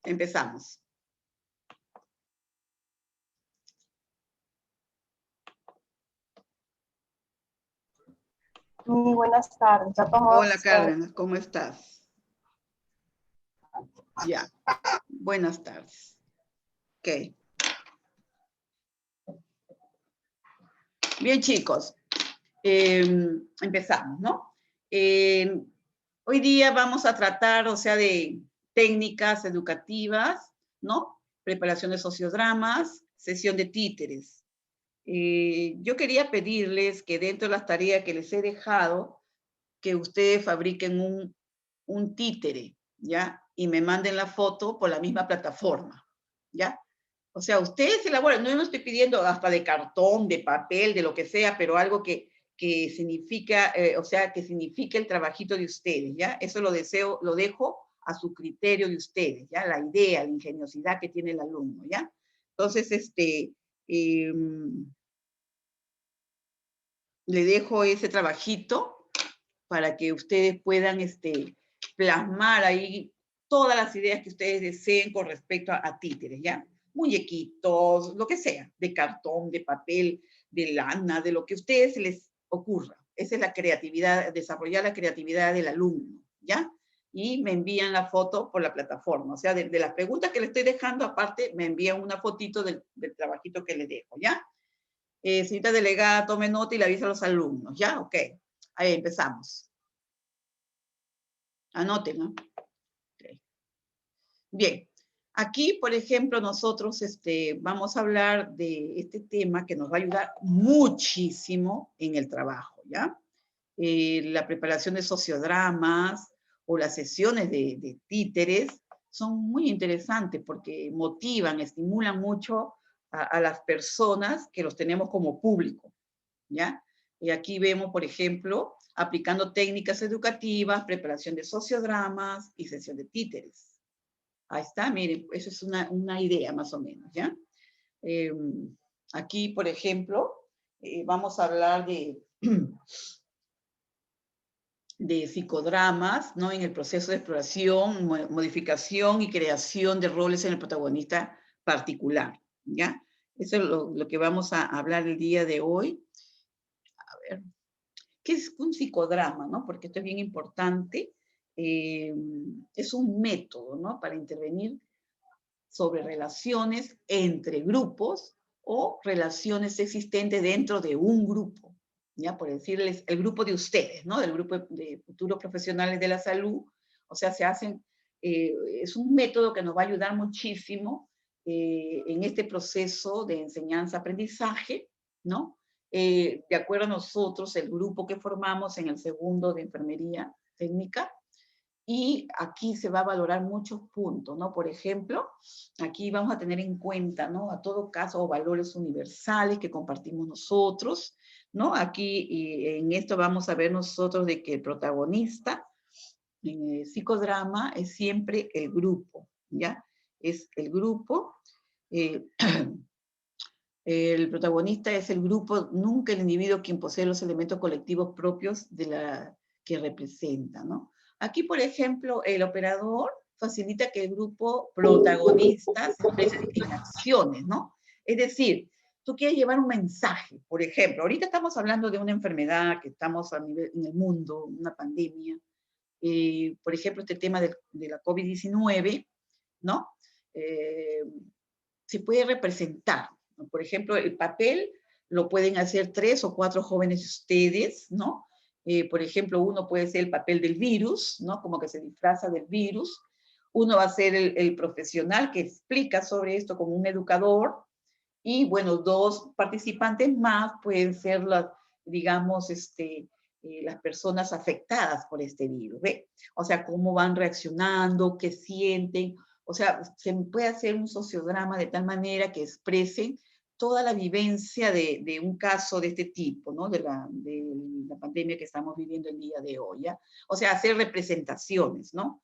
Empezamos. Buenas tardes. Hola, Cárdenas, ¿cómo estás? Ya. Buenas tardes. Ok. Bien, chicos. Empezamos, ¿no? Hoy día vamos a tratar, o sea, de técnicas educativas, ¿no? Preparación de sociodramas, sesión de títeres. Yo quería pedirles que dentro de las tareas que les he dejado, que ustedes fabriquen un títere, ¿ya? Y me manden la foto por la misma plataforma, ¿ya? O sea, ustedes elaboran, no estoy pidiendo hasta de cartón, de papel, de lo que sea, pero algo que significa, o sea, que signifique el trabajito de ustedes, ¿ya? Eso lo dejo a su criterio de ustedes, ¿ya? La idea, la ingeniosidad que tiene el alumno, ¿ya? Entonces, le dejo ese trabajito para que ustedes puedan plasmar ahí todas las ideas que ustedes deseen con respecto a títeres, ¿ya? Muñequitos, lo que sea, de cartón, de papel, de lana, de lo que a ustedes se les ocurra. Esa es la creatividad, desarrollar la creatividad del alumno, ¿ya? Y me envían la foto por la plataforma. O sea, de las preguntas que le estoy dejando, aparte, me envían una fotito del trabajito que les dejo, ¿ya? Señorita delegada, tome nota y le avisa a los alumnos, ¿ya? Ok. Ahí empezamos. Anoten, ¿no? Okay. Bien. Aquí, por ejemplo, nosotros vamos a hablar de este tema que nos va a ayudar muchísimo en el trabajo, ¿ya? La preparación de sociodramas o las sesiones de títeres son muy interesantes porque motivan, estimulan mucho a las personas que los tenemos como público, ¿ya? Y aquí vemos, por ejemplo, aplicando técnicas educativas, preparación de sociodramas y sesión de títeres. Ahí está, miren, eso es una idea más o menos, ¿ya? Aquí, por ejemplo, vamos a hablar de psicodramas, ¿no? En el proceso de exploración, modificación y creación de roles en el protagonista particular, ¿ya? Eso es lo que vamos a hablar el día de hoy. A ver, ¿qué es un psicodrama, no? Porque esto es bien importante. Es un método, ¿no? Para intervenir sobre relaciones entre grupos o relaciones existentes dentro de un grupo, ¿ya? Por decirles, el grupo de ustedes, ¿no? Del grupo de futuros profesionales de la salud. O sea, es un método que nos va a ayudar muchísimo en este proceso de enseñanza-aprendizaje, ¿no? De acuerdo a nosotros, el grupo que formamos en el segundo de enfermería técnica, y aquí se va a valorar muchos puntos, ¿no? Por ejemplo, aquí vamos a tener en cuenta, ¿no? A todo caso, valores universales que compartimos nosotros, ¿no? Aquí en esto vamos a ver nosotros de que el protagonista en el psicodrama es siempre el grupo, ¿ya? Es el grupo, el protagonista es el grupo, nunca el individuo quien posee los elementos colectivos propios de la que representa, ¿no? Aquí, por ejemplo, el operador facilita que el grupo protagonista se exprese en acciones, ¿no? Es decir, tú quieres llevar un mensaje, por ejemplo, ahorita estamos hablando de una enfermedad que estamos a nivel, en el mundo, una pandemia, por ejemplo, este tema de la COVID-19, ¿no? Se puede representar, ¿no? Por ejemplo, el papel lo pueden hacer 3 o 4 jóvenes ustedes, ¿no? Por ejemplo, uno puede ser el papel del virus, ¿no? Como que se disfraza del virus. Uno va a ser el profesional que explica sobre esto como un educador. Y, bueno, 2 participantes más pueden ser digamos, las personas afectadas por este virus, ¿ve? O sea, cómo van reaccionando, qué sienten. O sea, se puede hacer un sociodrama de tal manera que expresen toda la vivencia de un caso de este tipo, ¿no? De la pandemia que estamos viviendo el día de hoy, ¿ya? O sea, hacer representaciones, ¿no?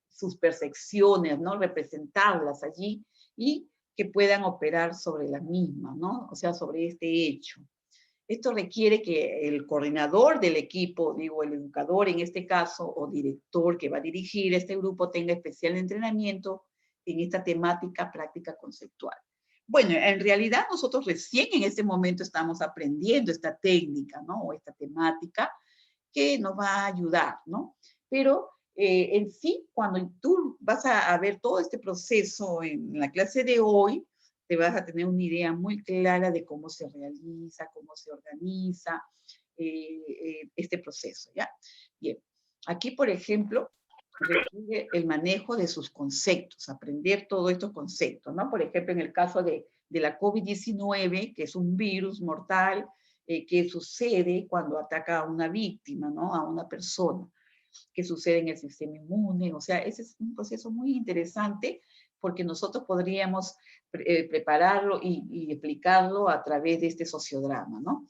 Sus percepciones, ¿no? Representarlas allí y que puedan operar sobre las mismas, ¿no? O sea, sobre este hecho. Esto requiere que el coordinador del equipo, digo, el educador en este caso, o director que va a dirigir este grupo, tenga especial entrenamiento en esta temática práctica conceptual. Bueno, en realidad nosotros recién en este momento estamos aprendiendo esta técnica, ¿no? O esta temática que nos va a ayudar, ¿no? Pero en sí, cuando tú vas a ver todo este proceso en la clase de hoy, te vas a tener una idea muy clara de cómo se realiza, cómo se organiza este proceso, ¿ya? Bien, aquí, por ejemplo, requiere el manejo de sus conceptos, aprender todos estos conceptos, ¿no? Por ejemplo, en el caso de la COVID-19, que es un virus mortal que sucede cuando ataca a una víctima, ¿no? A una persona, que sucede en el sistema inmune. O sea, ese es un proceso muy interesante porque nosotros podríamos prepararlo y explicarlo a través de este sociodrama, ¿no?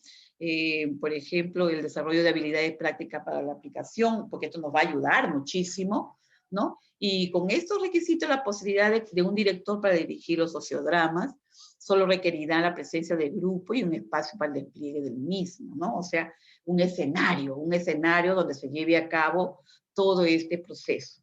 Por ejemplo, el desarrollo de habilidades prácticas para la aplicación, porque esto nos va a ayudar muchísimo, ¿no? Y con estos requisitos, la posibilidad de un director para dirigir los sociodramas solo requerirá la presencia del grupo y un espacio para el despliegue del mismo, ¿no? O sea, un escenario donde se lleve a cabo todo este proceso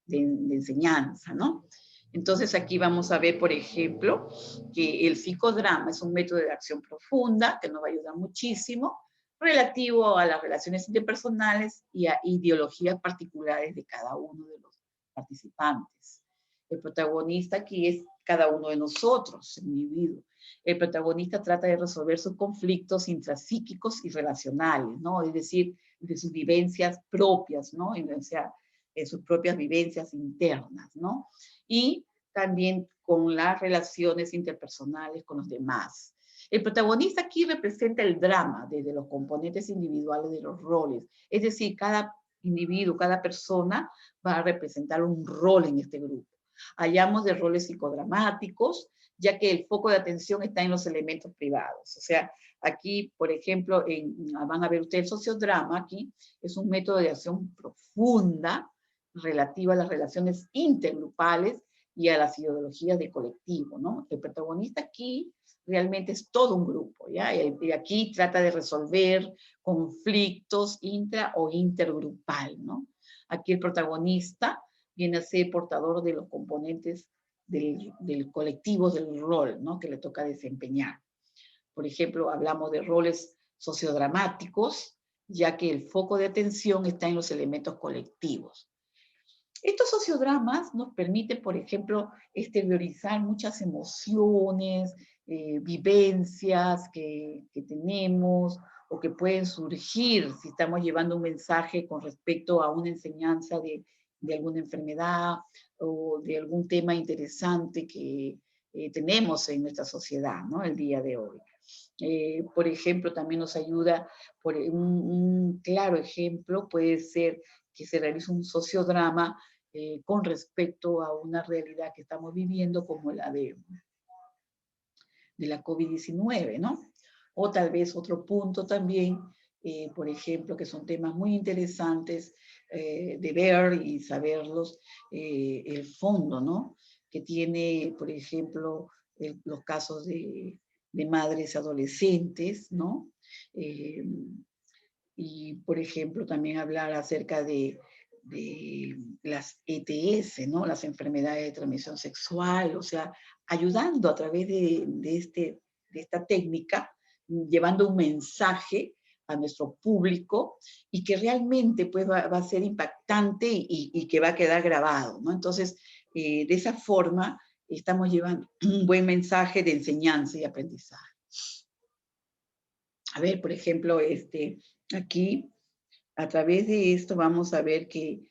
de enseñanza, ¿no? Entonces aquí vamos a ver, por ejemplo, que el psicodrama es un método de acción profunda que nos va a ayudar muchísimo relativo a las relaciones interpersonales y a ideologías particulares de cada uno de los participantes. El protagonista aquí es cada uno de nosotros, el individuo. El protagonista trata de resolver sus conflictos intrapsíquicos y relacionales, ¿no? Es decir, de sus vivencias propias, ¿no? O sea, de sus propias vivencias internas, ¿no? Y también con las relaciones interpersonales con los demás. El protagonista aquí representa el drama desde los componentes individuales de los roles, es decir, cada individuo, cada persona va a representar un rol en este grupo. Hallamos de roles psicodramáticos, ya que el foco de atención está en los elementos privados. O sea, aquí, por ejemplo, van a ver ustedes el sociodrama aquí, es un método de acción profunda relativa a las relaciones intergrupales y a las ideologías de colectivo, ¿no? El protagonista aquí realmente es todo un grupo, ¿ya? Y aquí trata de resolver conflictos intra o intergrupal, ¿no? Aquí el protagonista viene a ser portador de los componentes del colectivo, del rol, ¿no? Que le toca desempeñar. Por ejemplo, hablamos de roles sociodramáticos, ya que el foco de atención está en los elementos colectivos. Estos sociodramas nos permiten, por ejemplo, exteriorizar muchas emociones, vivencias que tenemos o que pueden surgir si estamos llevando un mensaje con respecto a una enseñanza de alguna enfermedad o de algún tema interesante que tenemos en nuestra sociedad, ¿no? El día de hoy. Por ejemplo, también nos ayuda, por un claro ejemplo puede ser que se realice un sociodrama con respecto a una realidad que estamos viviendo como la de la COVID-19, ¿no? O tal vez otro punto también, por ejemplo, que son temas muy interesantes de ver y saberlos, el fondo, ¿no? Que tiene, por ejemplo, los casos de madres adolescentes, ¿no? Y, por ejemplo, también hablar acerca de las ETS, ¿no? Las enfermedades de transmisión sexual, o sea, ayudando a través de esta técnica, llevando un mensaje a nuestro público y que realmente pues, va a ser impactante y que va a quedar grabado, ¿no? Entonces, de esa forma, estamos llevando un buen mensaje de enseñanza y aprendizaje. A ver, por ejemplo, aquí, a través de esto vamos a ver que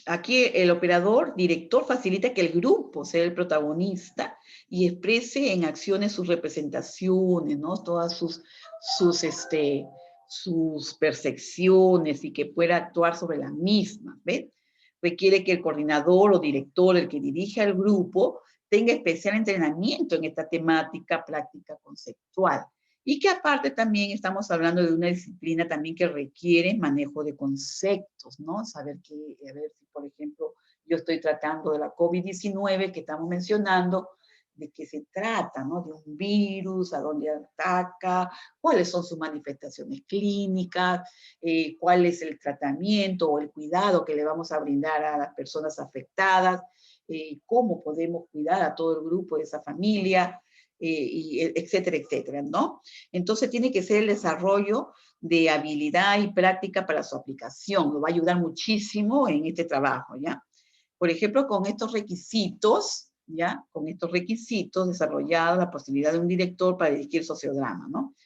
aquí el operador, director, facilita que el grupo sea el protagonista y exprese en acciones sus representaciones, ¿no? Todas sus percepciones y que pueda actuar sobre las mismas, ¿ves? Requiere que el coordinador o director, el que dirige al grupo, tenga especial entrenamiento en esta temática práctica conceptual. Y que aparte también estamos hablando de una disciplina también que requiere manejo de conceptos, ¿no? Saber a ver si, por ejemplo, yo estoy tratando de la COVID-19 que estamos mencionando, de qué se trata, ¿no? De un virus, a dónde ataca, cuáles son sus manifestaciones clínicas, cuál es el tratamiento o el cuidado que le vamos a brindar a las personas afectadas, cómo podemos cuidar a todo el grupo de esa familia, etcétera, etcétera, ¿no? Entonces tiene que ser el desarrollo de habilidad y práctica para su aplicación. Lo va a ayudar muchísimo en este trabajo, ¿ya? Por ejemplo, con estos requisitos, ¿ya? Con estos requisitos desarrollados la posibilidad de un director para dirigir sociodrama, ¿no?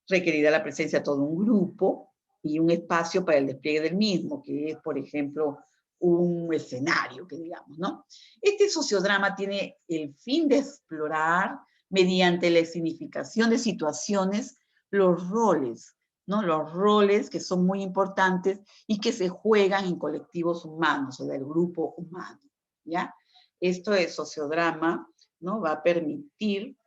Requerirá la presencia de todo un grupo y un espacio para el despliegue del mismo, que es, por ejemplo, un escenario, que digamos, ¿no? Este sociodrama tiene el fin de explorar, mediante la significación de situaciones, los roles, ¿no? Los roles que son muy importantes y que se juegan en colectivos humanos, o del grupo humano, ¿ya? Esto es sociodrama, ¿no? Va a permitir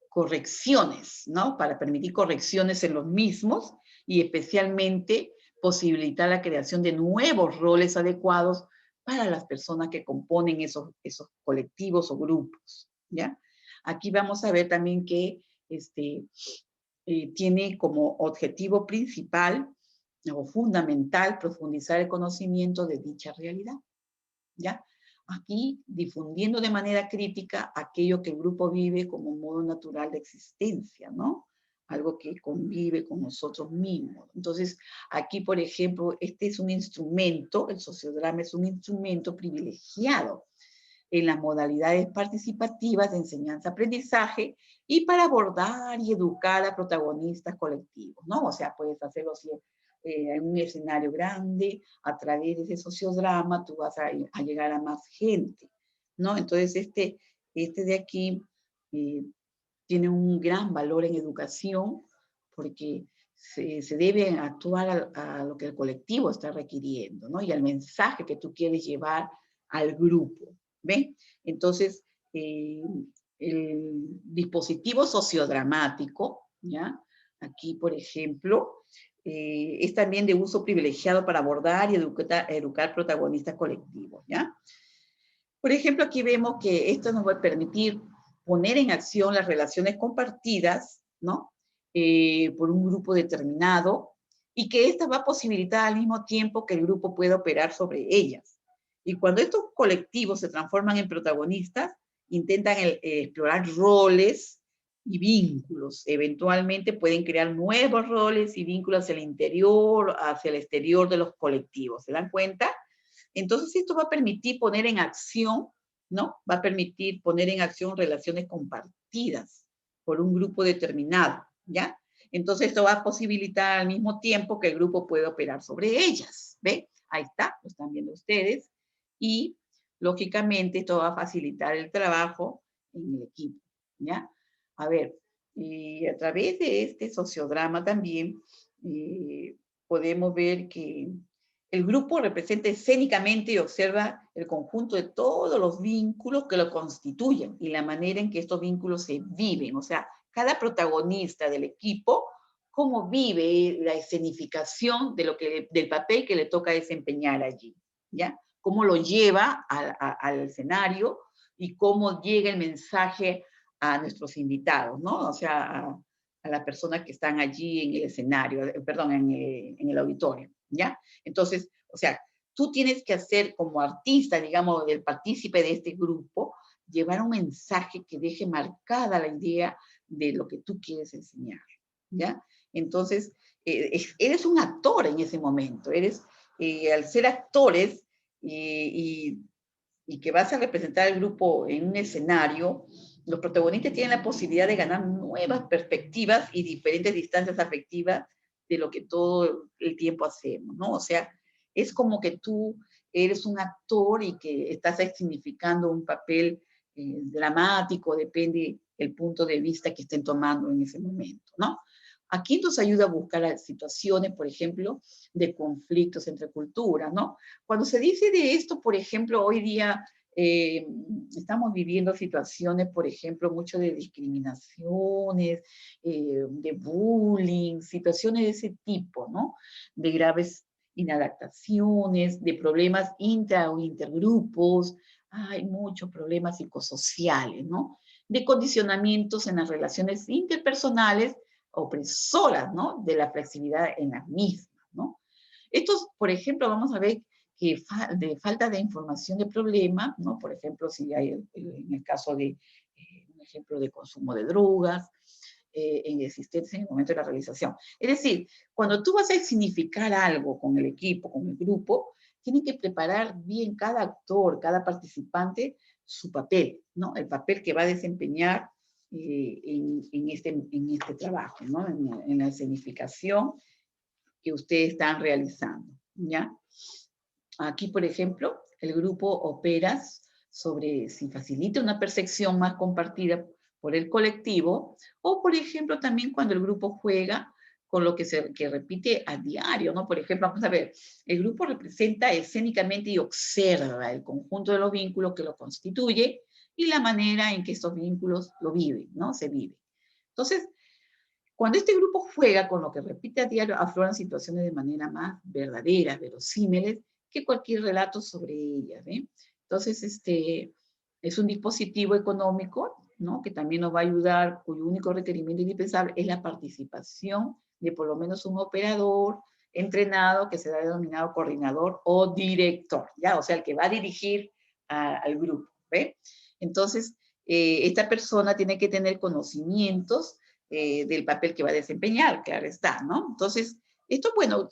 correcciones, ¿no? Para permitir correcciones en los mismos y especialmente posibilitar la creación de nuevos roles adecuados para las personas que componen esos colectivos o grupos, ¿ya? Aquí vamos a ver también que tiene como objetivo principal o fundamental profundizar el conocimiento de dicha realidad, ¿ya? Aquí difundiendo de manera crítica aquello que el grupo vive como un modo natural de existencia, ¿no? Algo que convive con nosotros mismos. Entonces, aquí, por ejemplo, este es un instrumento, el sociodrama es un instrumento privilegiado en las modalidades participativas de enseñanza-aprendizaje y para abordar y educar a protagonistas colectivos, ¿no? O sea, puedes hacerlo en un escenario grande, a través de ese sociodrama, tú vas a llegar a más gente, ¿no? Entonces, este de aquí tiene un gran valor en educación porque se debe actuar a lo que el colectivo está requiriendo, ¿no? Y al mensaje que tú quieres llevar al grupo, ¿ven? Entonces, el dispositivo sociodramático, ¿ya? Aquí, por ejemplo, es también de uso privilegiado para abordar y educar protagonistas colectivos, ¿ya? Por ejemplo, aquí vemos que esto nos va a permitir poner en acción las relaciones compartidas, ¿no? Por un grupo determinado, y que esta va a posibilitar al mismo tiempo que el grupo pueda operar sobre ellas. Y cuando estos colectivos se transforman en protagonistas, intentan explorar roles y vínculos. Eventualmente pueden crear nuevos roles y vínculos hacia el interior, hacia el exterior de los colectivos. ¿Se dan cuenta? Entonces, esto va a permitir poner en acción, ¿no? Va a permitir poner en acción relaciones compartidas por un grupo determinado, ¿ya? Entonces, esto va a posibilitar al mismo tiempo que el grupo pueda operar sobre ellas, ¿ve? Ahí está, lo están viendo ustedes. Y, lógicamente, esto va a facilitar el trabajo en el equipo, ¿ya? A ver, y a través de este sociodrama también podemos ver que el grupo representa escénicamente y observa el conjunto de todos los vínculos que lo constituyen y la manera en que estos vínculos se viven. O sea, cada protagonista del equipo, cómo vive la escenificación del papel que le toca desempeñar allí, ¿ya? Cómo lo lleva al escenario y cómo llega el mensaje a nuestros invitados, ¿no? O sea, a las personas que están allí en el escenario, perdón, en el auditorio, ¿ya? Entonces, o sea, tú tienes que hacer como artista, digamos, del partícipe de este grupo, llevar un mensaje que deje marcada la idea de lo que tú quieres enseñar, ¿ya? Entonces, eres un actor en ese momento, al ser actores y que vas a representar al grupo en un escenario, los protagonistas tienen la posibilidad de ganar nuevas perspectivas y diferentes distancias afectivas de lo que todo el tiempo hacemos, ¿no? O sea, es como que tú eres un actor y que estás significando un papel dramático, depende del punto de vista que estén tomando en ese momento, ¿no? Aquí nos ayuda a buscar situaciones, por ejemplo, de conflictos entre culturas, ¿no? Cuando se dice de esto, por ejemplo, hoy día estamos viviendo situaciones, por ejemplo, mucho de discriminaciones, de bullying, situaciones de ese tipo, ¿no? De graves inadaptaciones, de problemas intra o intergrupos, hay muchos problemas psicosociales, ¿no? De condicionamientos en las relaciones interpersonales opresoras, ¿no? De la flexibilidad en las mismas, ¿no? Estos, por ejemplo, vamos a ver que de falta de información de problema, ¿no? Por ejemplo, si hay en el caso de, un ejemplo de consumo de drogas, en existencia en el momento de la realización. Es decir, cuando tú vas a significar algo con el equipo, con el grupo, tienen que preparar bien cada actor, cada participante, su papel, ¿no? El papel que va a desempeñar en este trabajo, ¿no? En la escenificación que ustedes están realizando, ¿ya? Aquí, por ejemplo, el grupo opera sobre si facilita una percepción más compartida por el colectivo, o, por ejemplo, también cuando el grupo juega con lo que repite a diario, ¿no? Por ejemplo, vamos a ver, el grupo representa escénicamente y observa el conjunto de los vínculos que lo constituye y la manera en que estos vínculos lo viven, ¿no? Se viven. Entonces, cuando este grupo juega con lo que repite a diario, afloran situaciones de manera más verdaderas, verosímiles, que cualquier relato sobre ellas, ¿eh? Entonces, es un dispositivo económico, ¿no? Que también nos va a ayudar, cuyo único requerimiento indispensable es la participación de por lo menos un operador entrenado que será denominado coordinador o director, ¿ya? O sea, el que va a dirigir al grupo, ¿ve? Entonces, esta persona tiene que tener conocimientos del papel que va a desempeñar, claro está, ¿no? Entonces, esto, bueno,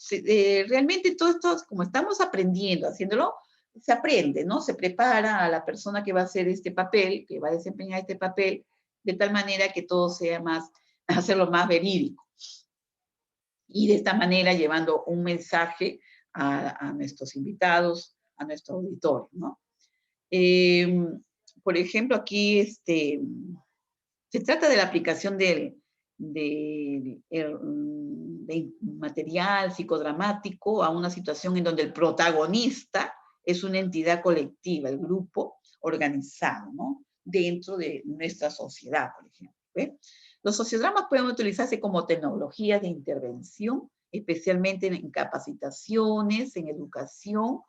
realmente todo esto, como estamos aprendiendo, haciéndolo, se aprende, ¿no? Se prepara a la persona que va a hacer este papel, que va a desempeñar este papel, de tal manera que todo sea más, hacerlo más verídico. Y de esta manera llevando un mensaje a nuestros invitados, a nuestro auditorio, ¿no? Por ejemplo, aquí se trata de la aplicación de material psicodramático a una situación en donde el protagonista es una entidad colectiva, el grupo organizado, ¿no? Dentro de nuestra sociedad, por ejemplo. ¿Ve? Los sociodramas pueden utilizarse como tecnologías de intervención, especialmente en capacitaciones, en educación,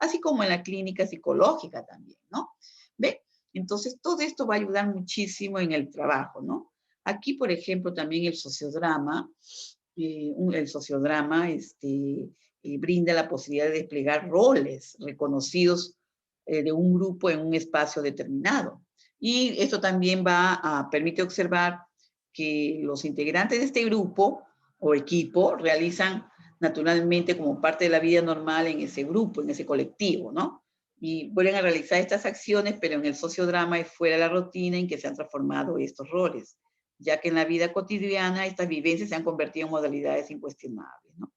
así como en la clínica psicológica también, ¿no? ¿Ve? Entonces, todo esto va a ayudar muchísimo en el trabajo, ¿no? Aquí, por ejemplo, también el sociodrama brinda la posibilidad de desplegar roles reconocidos de un grupo en un espacio determinado. Y esto también permite observar que los integrantes de este grupo o equipo realizan naturalmente como parte de la vida normal en ese grupo, en ese colectivo, ¿no? Y vuelven a realizar estas acciones, pero en el sociodrama es fuera de la rutina en que se han transformado estos roles, ya que en la vida cotidiana estas vivencias se han convertido en modalidades incuestionables, ¿no?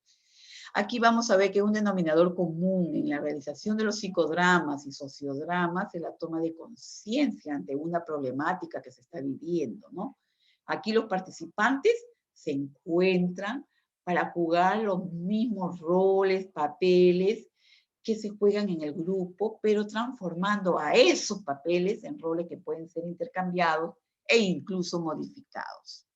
Aquí vamos a ver que un denominador común en la realización de los psicodramas y sociodramas es la toma de conciencia ante una problemática que se está viviendo, ¿no? Aquí los participantes se encuentran para jugar los mismos roles, papeles que se juegan en el grupo, pero transformando a esos papeles en roles que pueden ser intercambiados e incluso modificados.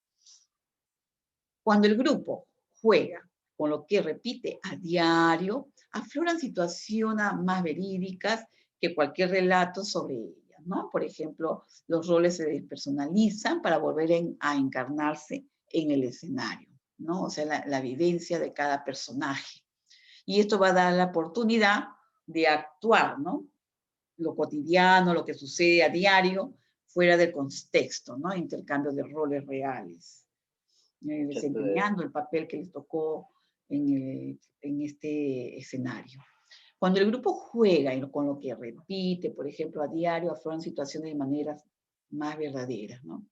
Cuando el grupo juega con lo que repite a diario, afloran situaciones más verídicas que cualquier relato sobre ellas, ¿no? Por ejemplo, los roles se despersonalizan para volver a encarnarse en el escenario, ¿no? O sea, la vivencia de cada personaje. Y esto va a dar la oportunidad de actuar, ¿no? Lo cotidiano, lo que sucede a diario, fuera del contexto, ¿no? Intercambio de roles reales, desempeñando el papel que les tocó en este escenario. Cuando el grupo juega con lo que repite, por ejemplo, a diario, afrontan situaciones de maneras más verdaderas, ¿no?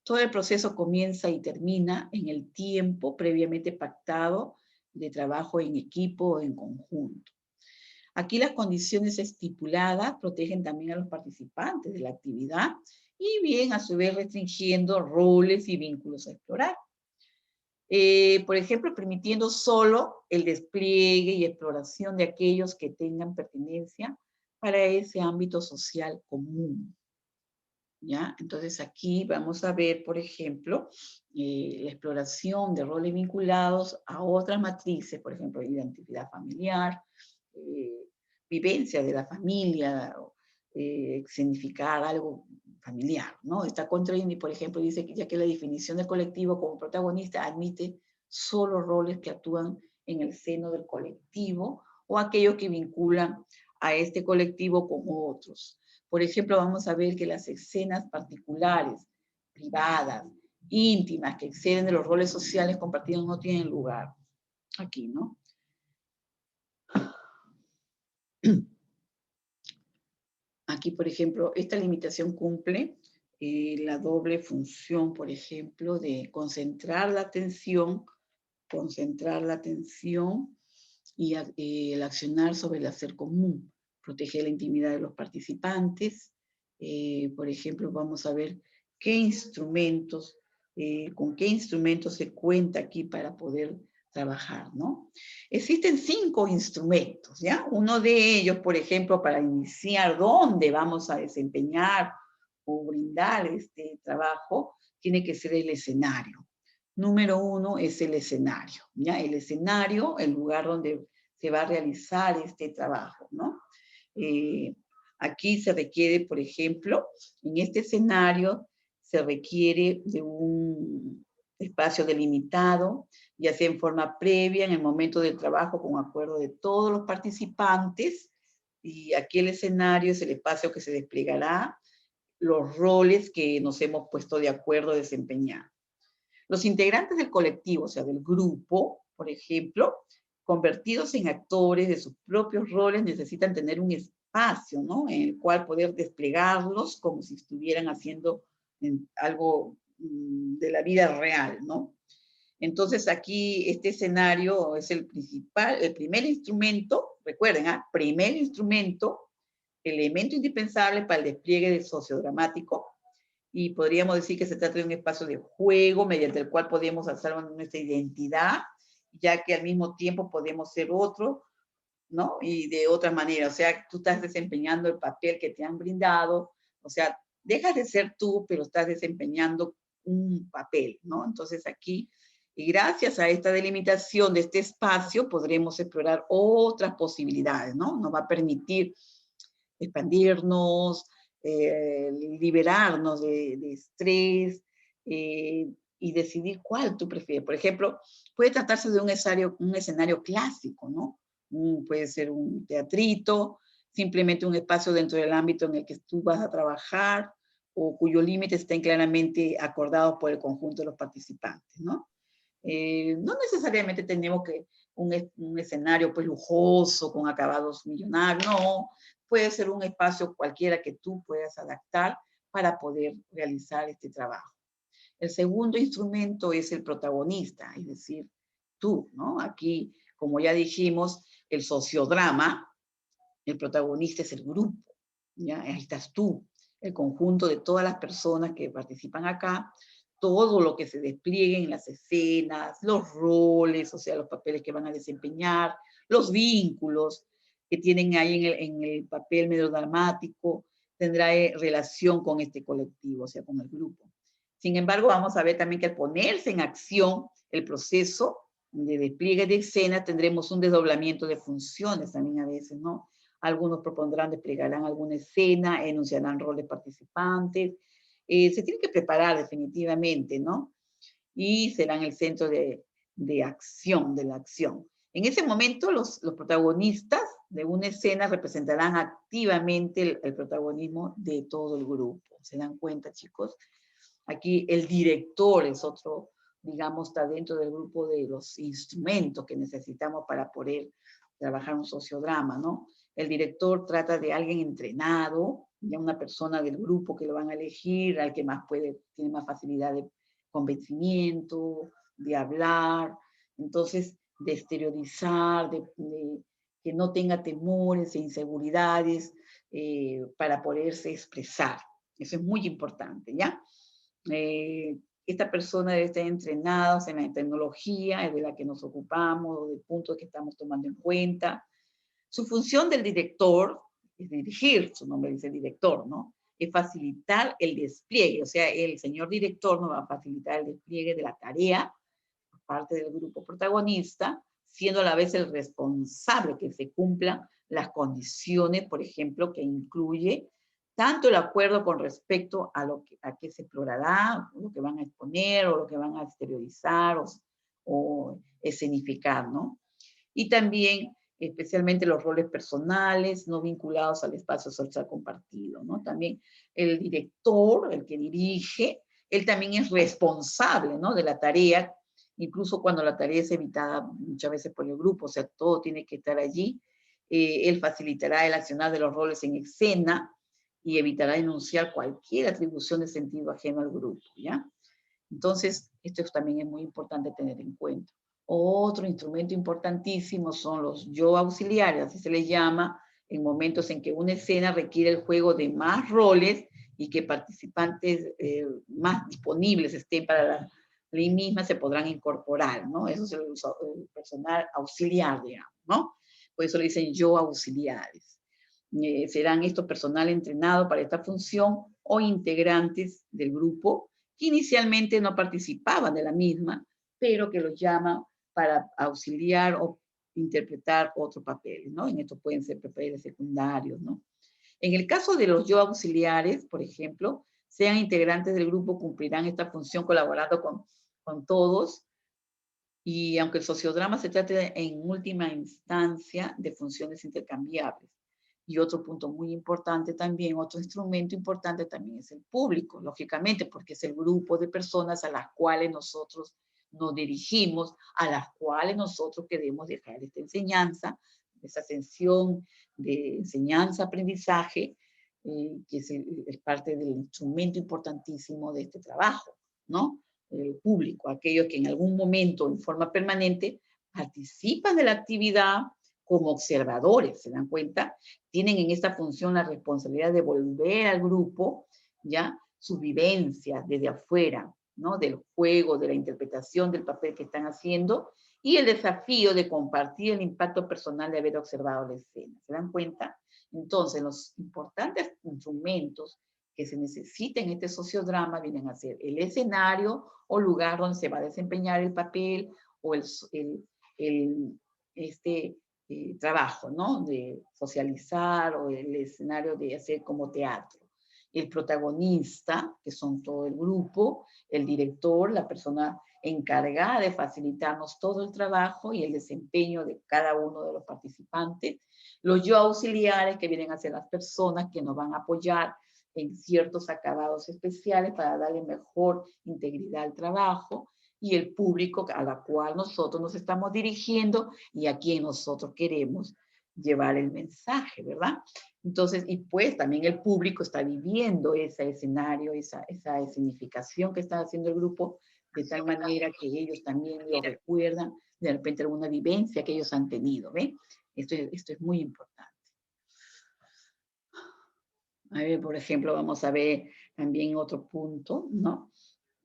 Todo el proceso comienza y termina en el tiempo previamente pactado de trabajo en equipo o en conjunto. Aquí las condiciones estipuladas protegen también a los participantes de la actividad y bien a su vez restringiendo roles y vínculos a explorar. Por ejemplo, permitiendo solo el despliegue y exploración de aquellos que tengan pertenencia para ese ámbito social común. ¿Ya? Entonces aquí vamos a ver, por ejemplo, la exploración de roles vinculados a otras matrices, por ejemplo, identidad familiar, vivencia de la familia, significar algo familiar, ¿no? Esta contralínea, por ejemplo, dice que ya que la definición del colectivo como protagonista admite solo roles que actúan en el seno del colectivo o aquellos que vinculan a este colectivo con otros. Por ejemplo, vamos a ver que las escenas particulares, privadas, íntimas, que exceden de los roles sociales compartidos no tienen lugar aquí, ¿no? Aquí, por ejemplo, esta limitación cumple la doble función, por ejemplo, de concentrar la atención y el accionar sobre el hacer común, proteger la intimidad de los participantes. Por ejemplo, vamos a ver qué instrumentos, con qué instrumentos se cuenta aquí para poder trabajar, ¿no? Existen 5 instrumentos, ¿ya? Uno de ellos, por ejemplo, para iniciar dónde vamos a desempeñar o brindar este trabajo, tiene que ser el escenario. Número 1 es el escenario, ¿ya? El escenario, el lugar donde se va a realizar este trabajo, ¿no? Aquí se requiere, por ejemplo, en este escenario se requiere de un espacio delimitado, ya sea en forma previa, en el momento del trabajo, con acuerdo de todos los participantes, y aquí el escenario es el espacio que se desplegará, los roles que nos hemos puesto de acuerdo a desempeñar. Los integrantes del colectivo, o sea, del grupo, por ejemplo, convertidos en actores de sus propios roles, necesitan tener un espacio, ¿no? En el cual poder desplegarlos como si estuvieran haciendo algo de la vida real, ¿no? Entonces aquí este escenario es el principal, el primer instrumento, recuerden, primer instrumento, elemento indispensable para el despliegue del sociodramático, y podríamos decir que se trata de un espacio de juego mediante el cual podemos alzar nuestra identidad, ya que al mismo tiempo podemos ser otro, ¿no? Y de otra manera, o sea, tú estás desempeñando el papel que te han brindado, o sea, dejas de ser tú, pero estás desempeñando un papel, ¿no? Entonces aquí, y gracias a esta delimitación de este espacio, podremos explorar otras posibilidades, ¿no? Nos va a permitir expandirnos, liberarnos de estrés y decidir cuál tú prefieres. Por ejemplo, puede tratarse de un escenario clásico, ¿no? Puede ser un teatrito, simplemente un espacio dentro del ámbito en el que tú vas a trabajar o cuyos límites estén claramente acordados por el conjunto de los participantes, ¿no? No necesariamente tenemos que un escenario pues lujoso con acabados millonarios, no, puede ser un espacio cualquiera que tú puedas adaptar para poder realizar este trabajo. El segundo instrumento es el protagonista, es decir, tú, ¿no? Aquí, como ya dijimos, el sociodrama, el protagonista es el grupo, ¿ya? Ahí estás tú, el conjunto de todas las personas que participan acá, todo lo que se despliegue en las escenas, los roles, o sea, los papeles que van a desempeñar, los vínculos que tienen ahí en el papel melodramático, tendrá relación con este colectivo, o sea, con el grupo. Sin embargo, vamos a ver también que al ponerse en acción el proceso de despliegue de escena, tendremos un desdoblamiento de funciones también a veces, ¿no? Algunos propondrán, desplegarán alguna escena, enunciarán roles participantes, se tienen que preparar definitivamente, ¿no? Y serán el centro de acción, de la acción. En ese momento, los protagonistas de una escena representarán activamente el protagonismo de todo el grupo. ¿Se dan cuenta, chicos? Aquí el director es otro, digamos, está dentro del grupo de los instrumentos que necesitamos para poder trabajar un sociodrama, ¿no? El director trata de alguien entrenado, ya una persona del grupo que lo van a elegir, al que más tiene más facilidad de convencimiento, de hablar, entonces de exteriorizar, que no tenga temores e inseguridades para poderse expresar. Eso es muy importante, ¿ya? Esta persona debe estar entrenada en la tecnología, es de la que nos ocupamos, o del punto que estamos tomando en cuenta. Su función del director es dirigir, su nombre dice director, ¿no? Es facilitar el despliegue, o sea, el señor director nos va a facilitar el despliegue de la tarea por parte del grupo protagonista, siendo a la vez el responsable que se cumplan las condiciones, por ejemplo, que incluye tanto el acuerdo con respecto a a qué se explorará, lo que van a exponer, o lo que van a exteriorizar, o escenificar, ¿no? Y también, especialmente los roles personales no vinculados al espacio social compartido, ¿no? También el director, el que dirige, él también es responsable, ¿no? De la tarea, incluso cuando la tarea es evitada muchas veces por el grupo, o sea, todo tiene que estar allí. Él facilitará el accionar de los roles en escena y evitará denunciar cualquier atribución de sentido ajeno al grupo, ¿ya? Entonces, esto también es muy importante tener en cuenta. Otro instrumento importantísimo son los yo auxiliares, así se les llama, en momentos en que una escena requiere el juego de más roles y que participantes más disponibles estén para la misma, se podrán incorporar, ¿no? Eso es el personal auxiliar, digamos, ¿no? Por eso le dicen yo auxiliares. Serán estos personal entrenado para esta función o integrantes del grupo que inicialmente no participaban de la misma, pero que los llama para auxiliar o interpretar otro papel, ¿no? En esto pueden ser papeles secundarios, ¿no? En el caso de los yo auxiliares, por ejemplo, sean integrantes del grupo, cumplirán esta función colaborando con todos, y aunque el sociodrama se trate en última instancia de funciones intercambiables. Y otro punto muy importante también, otro instrumento importante también es el público, lógicamente, porque es el grupo de personas a las cuales nosotros nos dirigimos, a las cuales nosotros queremos dejar esta enseñanza, esa ascensión de enseñanza-aprendizaje, que es parte del instrumento importantísimo de este trabajo, ¿no? El público, aquellos que en algún momento, en forma permanente, participan de la actividad como observadores, ¿se dan cuenta? Tienen en esta función la responsabilidad de volver al grupo, ¿ya? Sus vivencias desde afuera, ¿no? Del juego, de la interpretación del papel que están haciendo, y el desafío de compartir el impacto personal de haber observado la escena, ¿se dan cuenta? Entonces, los importantes instrumentos que se necesita en este sociodrama vienen a ser el escenario o lugar donde se va a desempeñar el papel o este trabajo, ¿no? De socializar, o el escenario de hacer como teatro. El protagonista, que son todo el grupo, el director, la persona encargada de facilitarnos todo el trabajo y el desempeño de cada uno de los participantes. Los yo auxiliares, que vienen a ser las personas que nos van a apoyar en ciertos acabados especiales para darle mejor integridad al trabajo, y el público a la cual nosotros nos estamos dirigiendo y a quien nosotros queremos llevar el mensaje, ¿verdad? Entonces, y pues también el público está viviendo ese escenario, esa escenificación que está haciendo el grupo, de tal manera que ellos también lo recuerdan, de repente alguna vivencia que ellos han tenido, ¿ven? Esto es muy importante. A ver, por ejemplo, vamos a ver también otro punto, ¿no?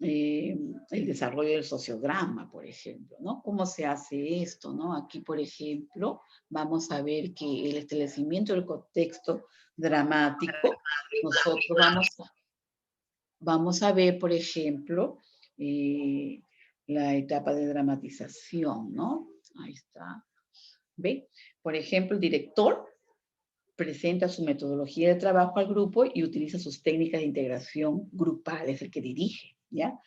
El desarrollo del sociodrama, por ejemplo, ¿no? ¿Cómo se hace esto, no? Aquí, por ejemplo, vamos a ver que el establecimiento del contexto dramático, nosotros vamos a ver, por ejemplo, la etapa de dramatización, ¿no? Ahí está. ¿Ve? Por ejemplo, el director presenta su metodología de trabajo al grupo y utiliza sus técnicas de integración grupal, es el que dirige, ¿ya?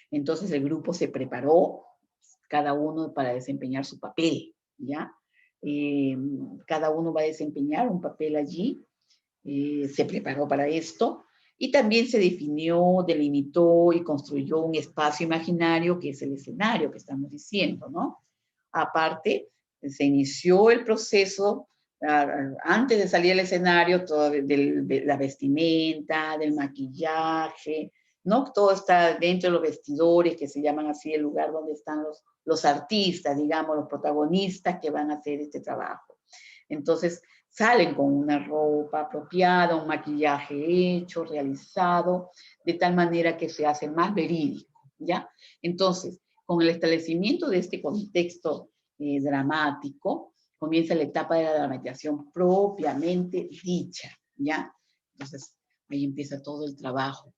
Entonces el grupo se preparó, cada uno para desempeñar su papel, ¿ya? Cada uno va a desempeñar un papel allí, se preparó para esto, y también se definió, delimitó y construyó un espacio imaginario que es el escenario que estamos diciendo, ¿no? Aparte, se inició el proceso antes de salir al escenario, todo de la vestimenta, del maquillaje, ¿no? Todo está dentro de los vestidores, que se llaman así, el lugar donde están los artistas, digamos, los protagonistas que van a hacer este trabajo. Entonces, salen con una ropa apropiada, un maquillaje hecho, realizado, de tal manera que se hace más verídico, ¿ya? Entonces, con el establecimiento de este contexto dramático, comienza la etapa de la dramatización propiamente dicha, ¿ya? Entonces, ahí empieza todo el trabajo.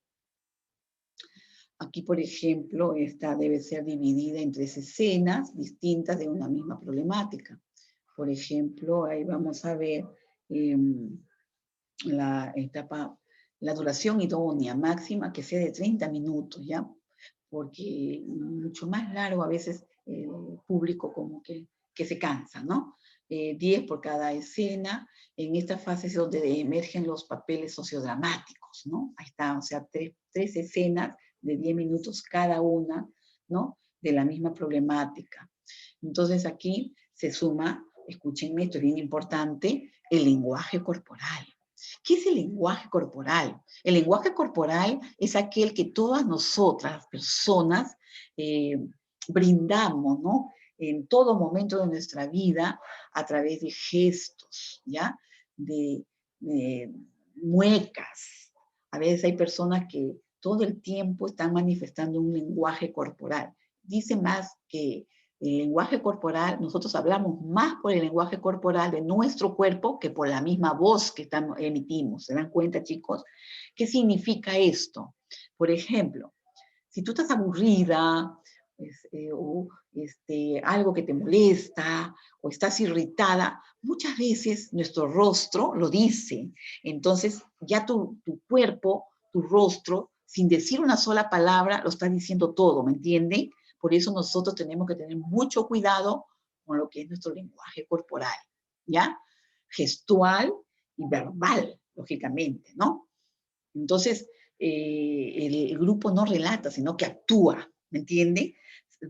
Aquí, por ejemplo, esta debe ser dividida en 3 escenas distintas de una misma problemática. Por ejemplo, ahí vamos a ver la etapa, la duración idónea máxima que sea de 30 minutos, ¿ya? Porque mucho más largo a veces el público como que se cansa, ¿no? 10 por cada escena. En esta fase es donde emergen los papeles sociodramáticos, ¿no? Ahí está, o sea, tres escenas de 10 minutos cada una, ¿no? De la misma problemática. Entonces aquí se suma, escúchenme, esto es bien importante, el lenguaje corporal. ¿Qué es el lenguaje corporal? El lenguaje corporal es aquel que todas nosotras, personas, brindamos, ¿no? En todo momento de nuestra vida a través de gestos, ¿ya? De muecas. A veces hay personas que todo el tiempo están manifestando un lenguaje corporal. Dice más que el lenguaje corporal, nosotros hablamos más por el lenguaje corporal de nuestro cuerpo que por la misma voz que emitimos. ¿Se dan cuenta, chicos? ¿Qué significa esto? Por ejemplo, si tú estás aburrida, o algo que te molesta, o estás irritada, muchas veces nuestro rostro lo dice. Entonces, ya tu cuerpo, tu rostro, sin decir una sola palabra, lo está diciendo todo, ¿me entienden? Por eso nosotros tenemos que tener mucho cuidado con lo que es nuestro lenguaje corporal, ¿ya? Gestual y verbal, lógicamente, ¿no? Entonces, el grupo no relata, sino que actúa, ¿me entiende?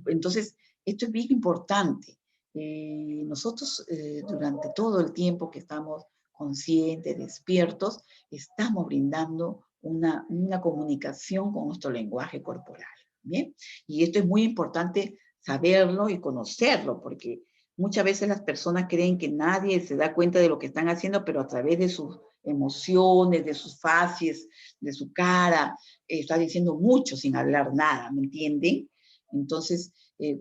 Entonces, esto es bien importante. Nosotros, durante todo el tiempo que estamos conscientes, despiertos, estamos brindando una comunicación con nuestro lenguaje corporal, ¿bien? Y esto es muy importante saberlo y conocerlo, porque muchas veces las personas creen que nadie se da cuenta de lo que están haciendo, pero a través de sus emociones, de sus facies, de su cara, está diciendo mucho sin hablar nada, ¿me entienden? Entonces,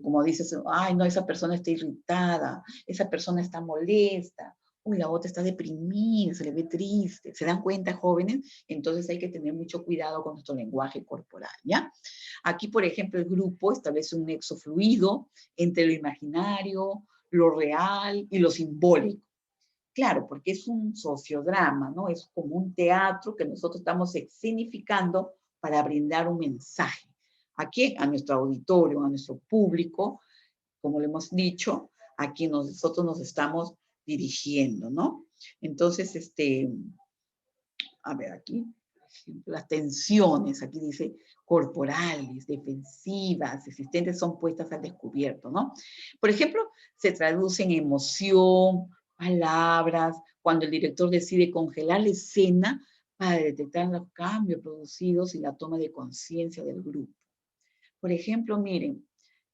como dices, ay, no, esa persona está irritada, esa persona está molesta, uy, la otra está deprimida, se le ve triste, ¿se dan cuenta, jóvenes? Entonces hay que tener mucho cuidado con nuestro lenguaje corporal, ¿ya? Aquí, por ejemplo, el grupo establece un nexo fluido entre lo imaginario, lo real y lo simbólico. Claro, porque es un sociodrama, ¿no? Es como un teatro que nosotros estamos escenificando para brindar un mensaje. Aquí, a nuestro auditorio, a nuestro público, como le hemos dicho, aquí nosotros nos estamos dirigiendo, ¿no? Entonces, a ver, aquí, por ejemplo, las tensiones, aquí dice corporales, defensivas, existentes, son puestas al descubierto, ¿no? Por ejemplo, se traduce en emoción, palabras, cuando el director decide congelar la escena para detectar los cambios producidos y la toma de conciencia del grupo. Por ejemplo, miren,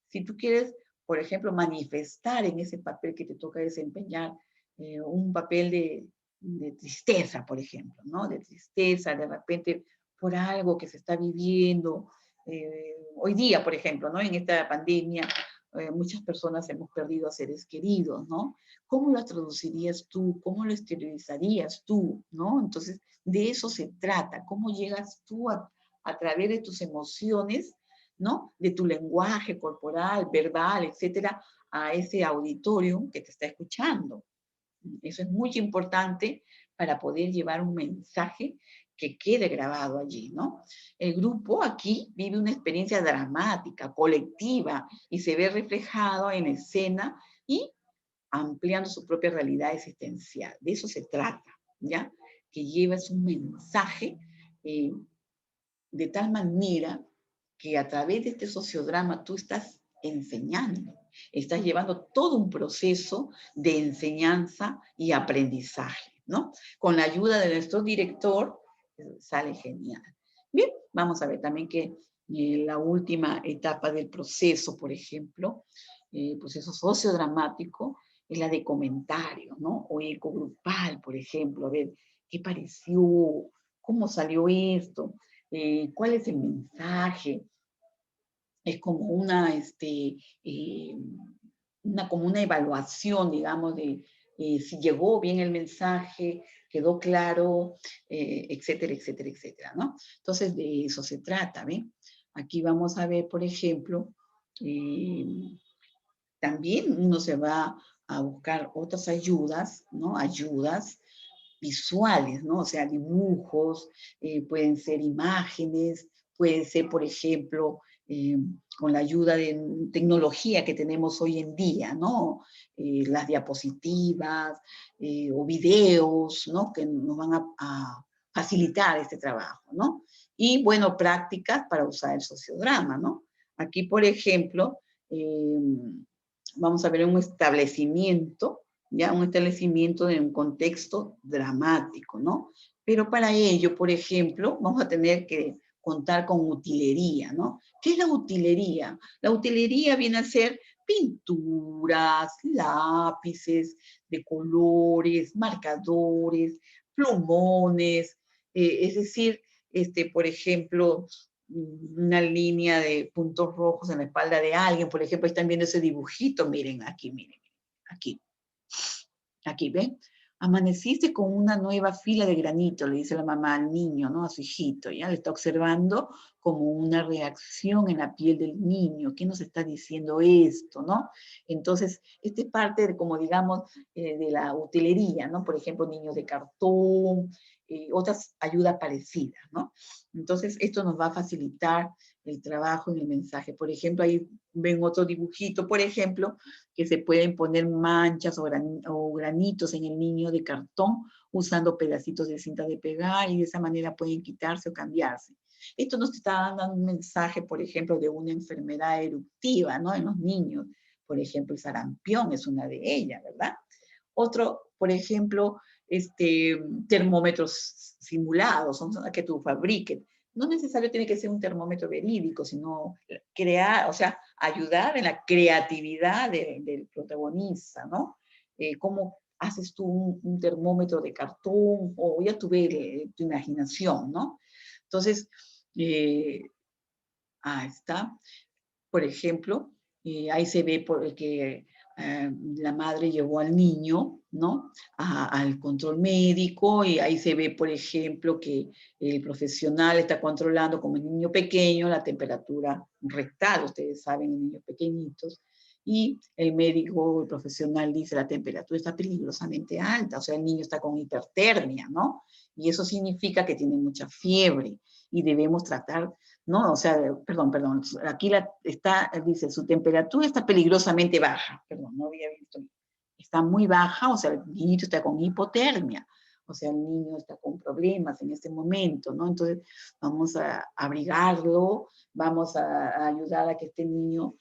si tú quieres, por ejemplo, manifestar en ese papel que te toca desempeñar, un papel de tristeza, por ejemplo, ¿no? De tristeza, de repente, por algo que se está viviendo. Hoy día, por ejemplo, ¿no? En esta pandemia, muchas personas hemos perdido a seres queridos, ¿no? ¿Cómo lo traducirías tú? ¿Cómo lo exteriorizarías tú? ¿No? Entonces, de eso se trata. ¿Cómo llegas tú a través de tus emociones, ¿no? De tu lenguaje corporal, verbal, etcétera, a ese auditorio que te está escuchando? Eso es muy importante para poder llevar un mensaje que quede grabado allí, ¿no? El grupo aquí vive una experiencia dramática, colectiva, y se ve reflejado en escena y ampliando su propia realidad existencial. De eso se trata, ¿ya? Que llevas un mensaje eh, de tal manera que a través de este sociodrama tú estás enseñando, estás llevando todo un proceso de enseñanza y aprendizaje, ¿no? Con la ayuda de nuestro director, sale genial. Bien, vamos a ver también que la última etapa del proceso, por ejemplo, proceso sociodramático, es la de comentario, ¿no? O eco grupal, por ejemplo, a ver, ¿qué pareció? ¿Cómo salió esto? ¿Cuál es el mensaje? Es como como una evaluación, digamos, de si llegó bien el mensaje, quedó claro, etcétera, etcétera, etcétera, ¿no? Entonces, de eso se trata, ¿ven? Aquí vamos a ver, por ejemplo, también uno se va a buscar otras ayudas, ¿no? Ayudas visuales, ¿no? O sea, dibujos, pueden ser imágenes, pueden ser, por ejemplo, con la ayuda de tecnología que tenemos hoy en día, ¿no? Las diapositivas o videos, ¿no? Que nos van a facilitar este trabajo, ¿no? Y, bueno, prácticas para usar el sociodrama, ¿no? Aquí, por ejemplo, vamos a ver un establecimiento, ya un establecimiento de un contexto dramático, ¿no? Pero para ello, por ejemplo, vamos a tener que contar con utilería, ¿no? ¿Qué es la utilería? La utilería viene a ser pinturas, lápices de colores, marcadores, plumones, es decir, por ejemplo, una línea de puntos rojos en la espalda de alguien, por ejemplo, ahí están viendo ese dibujito, miren, aquí, aquí, ¿ven? Amaneciste con una nueva fila de granito, le dice la mamá al niño, ¿no? A su hijito, ¿ya? Le está observando como una reacción en la piel del niño. ¿Qué nos está diciendo esto, no? Entonces, esta es parte de, como digamos, de la utilería, ¿no? Por ejemplo, niños de cartón, otras ayudas parecidas, ¿no? Entonces, esto nos va a facilitar el trabajo en el mensaje. Por ejemplo, ahí ven otro dibujito, por ejemplo, que se pueden poner manchas o granitos en el niño de cartón usando pedacitos de cinta de pegar y de esa manera pueden quitarse o cambiarse. Esto nos está dando un mensaje, por ejemplo, de una enfermedad eruptiva, ¿no? En los niños. Por ejemplo, el sarampión es una de ellas, ¿verdad? Otro, por ejemplo, termómetros simulados, son que tú fabriques. No necesariamente tiene que ser un termómetro verídico, sino crear, o sea, ayudar en la creatividad del protagonista, ¿no? ¿Cómo haces tú un termómetro de cartón? O ya tuve tu imaginación, ¿no? Entonces, ahí está. Por ejemplo, ahí se ve que la madre llevó al niño, ¿no? Al control médico y ahí se ve, por ejemplo, que el profesional está controlando como el niño pequeño la temperatura rectal, ustedes saben, en niños pequeñitos, y el médico, el profesional dice la temperatura está peligrosamente alta, o sea, el niño está con hipertermia, ¿no? Y eso significa que tiene mucha fiebre y debemos tratar, ¿no? O sea, perdón, aquí dice, su temperatura está peligrosamente baja, perdón, no había visto, está muy baja, o sea, el niño está con hipotermia, o sea, el niño está con problemas en este momento, ¿no? Entonces, vamos a abrigarlo, vamos a ayudar a que este niño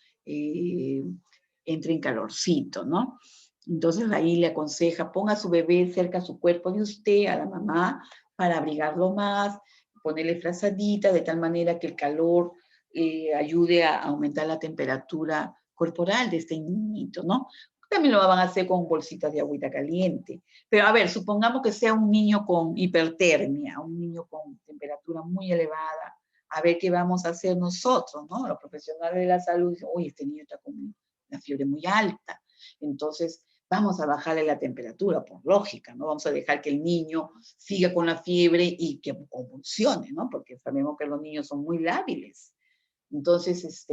entre en calorcito, ¿no? Entonces, ahí le aconseja, ponga a su bebé cerca a su cuerpo de usted, a la mamá, para abrigarlo más, ponerle frazadita de tal manera que el calor ayude a aumentar la temperatura corporal de este niñito, ¿no? También lo van a hacer con bolsitas de agüita caliente. Pero a ver, supongamos que sea un niño con hipertermia, un niño con temperatura muy elevada. A ver qué vamos a hacer nosotros, ¿no? Los profesionales de la salud dicen, uy, este niño está con una fiebre muy alta. Entonces, vamos a bajarle la temperatura, por lógica, ¿no? Vamos a dejar que el niño siga con la fiebre y que convulsione, ¿no? Porque sabemos que los niños son muy lábiles. Entonces,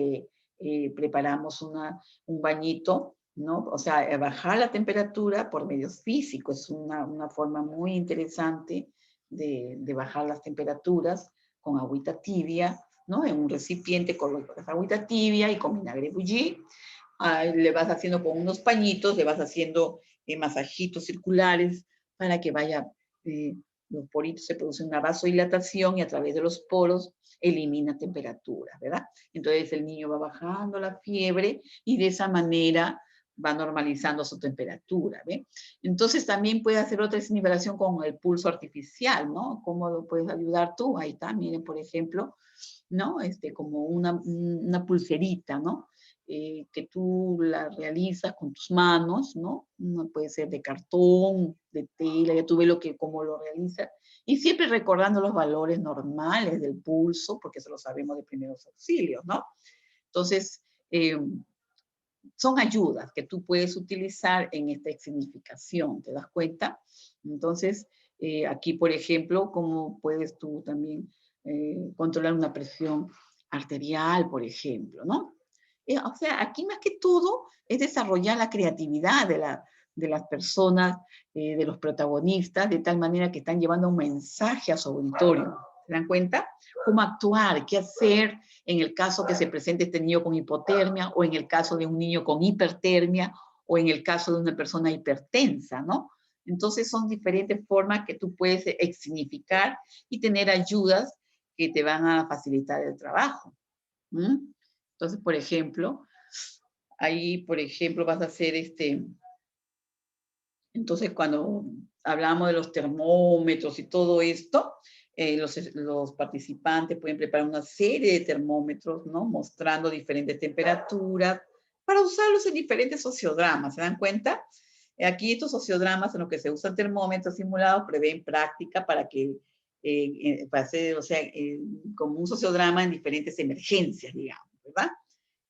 preparamos un bañito, ¿no? O sea, bajar la temperatura por medios físicos es una forma muy interesante de bajar las temperaturas con agüita tibia, ¿no? En un recipiente colocas agüita tibia y con vinagre bouilli. Le vas haciendo con unos pañitos, le vas haciendo masajitos circulares para que vaya, los poritos se producen una vasodilatación y a través de los poros elimina temperatura, ¿verdad? Entonces el niño va bajando la fiebre y de esa manera va normalizando su temperatura, ¿ve? Entonces también puede hacer otra estimulación con el pulso artificial, ¿no? ¿Cómo lo puedes ayudar tú? Ahí está, miren, por ejemplo, ¿no? Como una pulserita, ¿no? Que tú la realizas con tus manos, ¿no? No puede ser de cartón, de tela, ya tú ves cómo lo realizas. Y siempre recordando los valores normales del pulso, porque eso lo sabemos de primeros auxilios, ¿no? Entonces, son ayudas que tú puedes utilizar en esta significación, ¿te das cuenta? Entonces, aquí, por ejemplo, cómo puedes tú también controlar una presión arterial, por ejemplo, ¿no? O sea, aquí más que todo es desarrollar la creatividad de las personas, de los protagonistas, de tal manera que están llevando un mensaje a su auditorio. ¿Se dan cuenta? Cómo actuar, qué hacer en el caso que se presente este niño con hipotermia, o en el caso de un niño con hipertermia, o en el caso de una persona hipertensa, ¿no? Entonces son diferentes formas que tú puedes significar y tener ayudas que te van a facilitar el trabajo. ¿Mm? Entonces, por ejemplo, ahí, por ejemplo, vas a hacer entonces cuando hablamos de los termómetros y todo esto, los participantes pueden preparar una serie de termómetros, ¿no? Mostrando diferentes temperaturas para usarlos en diferentes sociodramas, ¿se dan cuenta? Aquí estos sociodramas en los que se usan termómetros simulados prevén práctica para que, para hacer, o sea, como un sociodrama en diferentes emergencias, digamos, ¿verdad?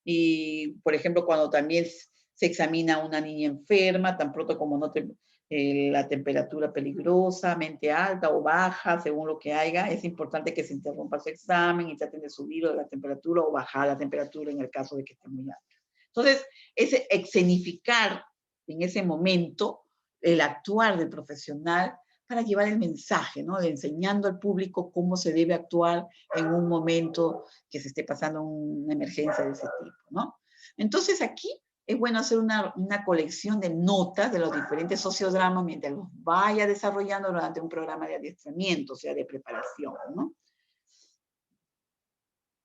Y, por ejemplo, cuando también se examina a una niña enferma, tan pronto como note la temperatura peligrosamente alta o baja, según lo que haya, es importante que se interrumpa su examen y traten de subir la temperatura o bajar la temperatura en el caso de que esté muy alta. Entonces, ese escenificar en ese momento el actuar del profesional para llevar el mensaje, ¿no? De enseñando al público cómo se debe actuar en un momento que se esté pasando una emergencia de ese tipo, ¿no? Entonces aquí es bueno hacer una colección de notas de los diferentes sociodramas mientras los vaya desarrollando durante un programa de adiestramiento, o sea, de preparación, ¿no?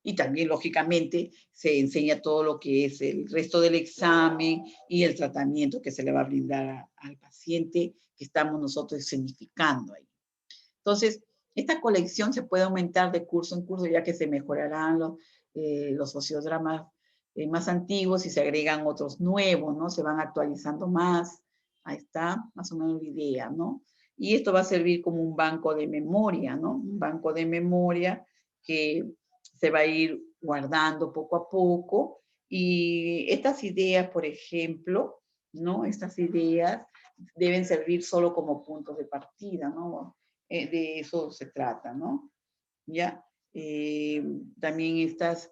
Y también, lógicamente, se enseña todo lo que es el resto del examen y el tratamiento que se le va a brindar al paciente que estamos nosotros escenificando ahí. Entonces, esta colección se puede aumentar de curso en curso, ya que se mejorarán los sociodramas más antiguos y se agregan otros nuevos, ¿no? Se van actualizando más. Ahí está, más o menos la idea, ¿no? Y esto va a servir como un banco de memoria, ¿no? Un banco de memoria que se va a ir guardando poco a poco. Y estas ideas, por ejemplo, ¿no? Estas ideas deben servir solo como puntos de partida, ¿no? De eso se trata, ¿no? ¿Ya? También estas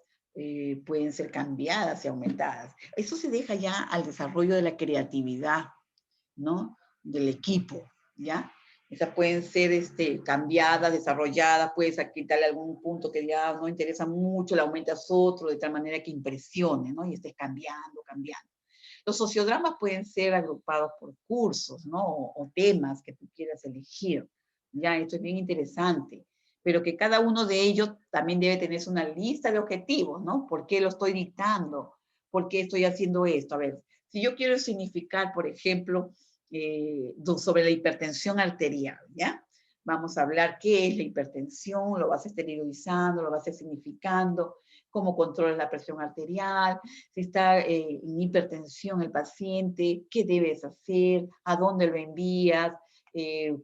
pueden ser cambiadas y aumentadas. Eso se deja ya al desarrollo de la creatividad, ¿no? Del equipo, ¿ya? Esas pueden ser cambiadas, desarrolladas, puedes quitarle algún punto que ya no interesa mucho, le aumentas otro, de tal manera que impresione, ¿no? Y estés cambiando, cambiando. Los sociodramas pueden ser agrupados por cursos, ¿no? O temas que tú quieras elegir. Ya, esto es bien interesante. Pero que cada uno de ellos también debe tener una lista de objetivos, ¿no? ¿Por qué lo estoy dictando? ¿Por qué estoy haciendo esto? A ver, si yo quiero significar, por ejemplo, sobre la hipertensión arterial, ¿ya? Vamos a hablar qué es la hipertensión, lo vas a esterilizando, lo vas a significando, cómo controla la presión arterial, si está en hipertensión el paciente, qué debes hacer, a dónde lo envías,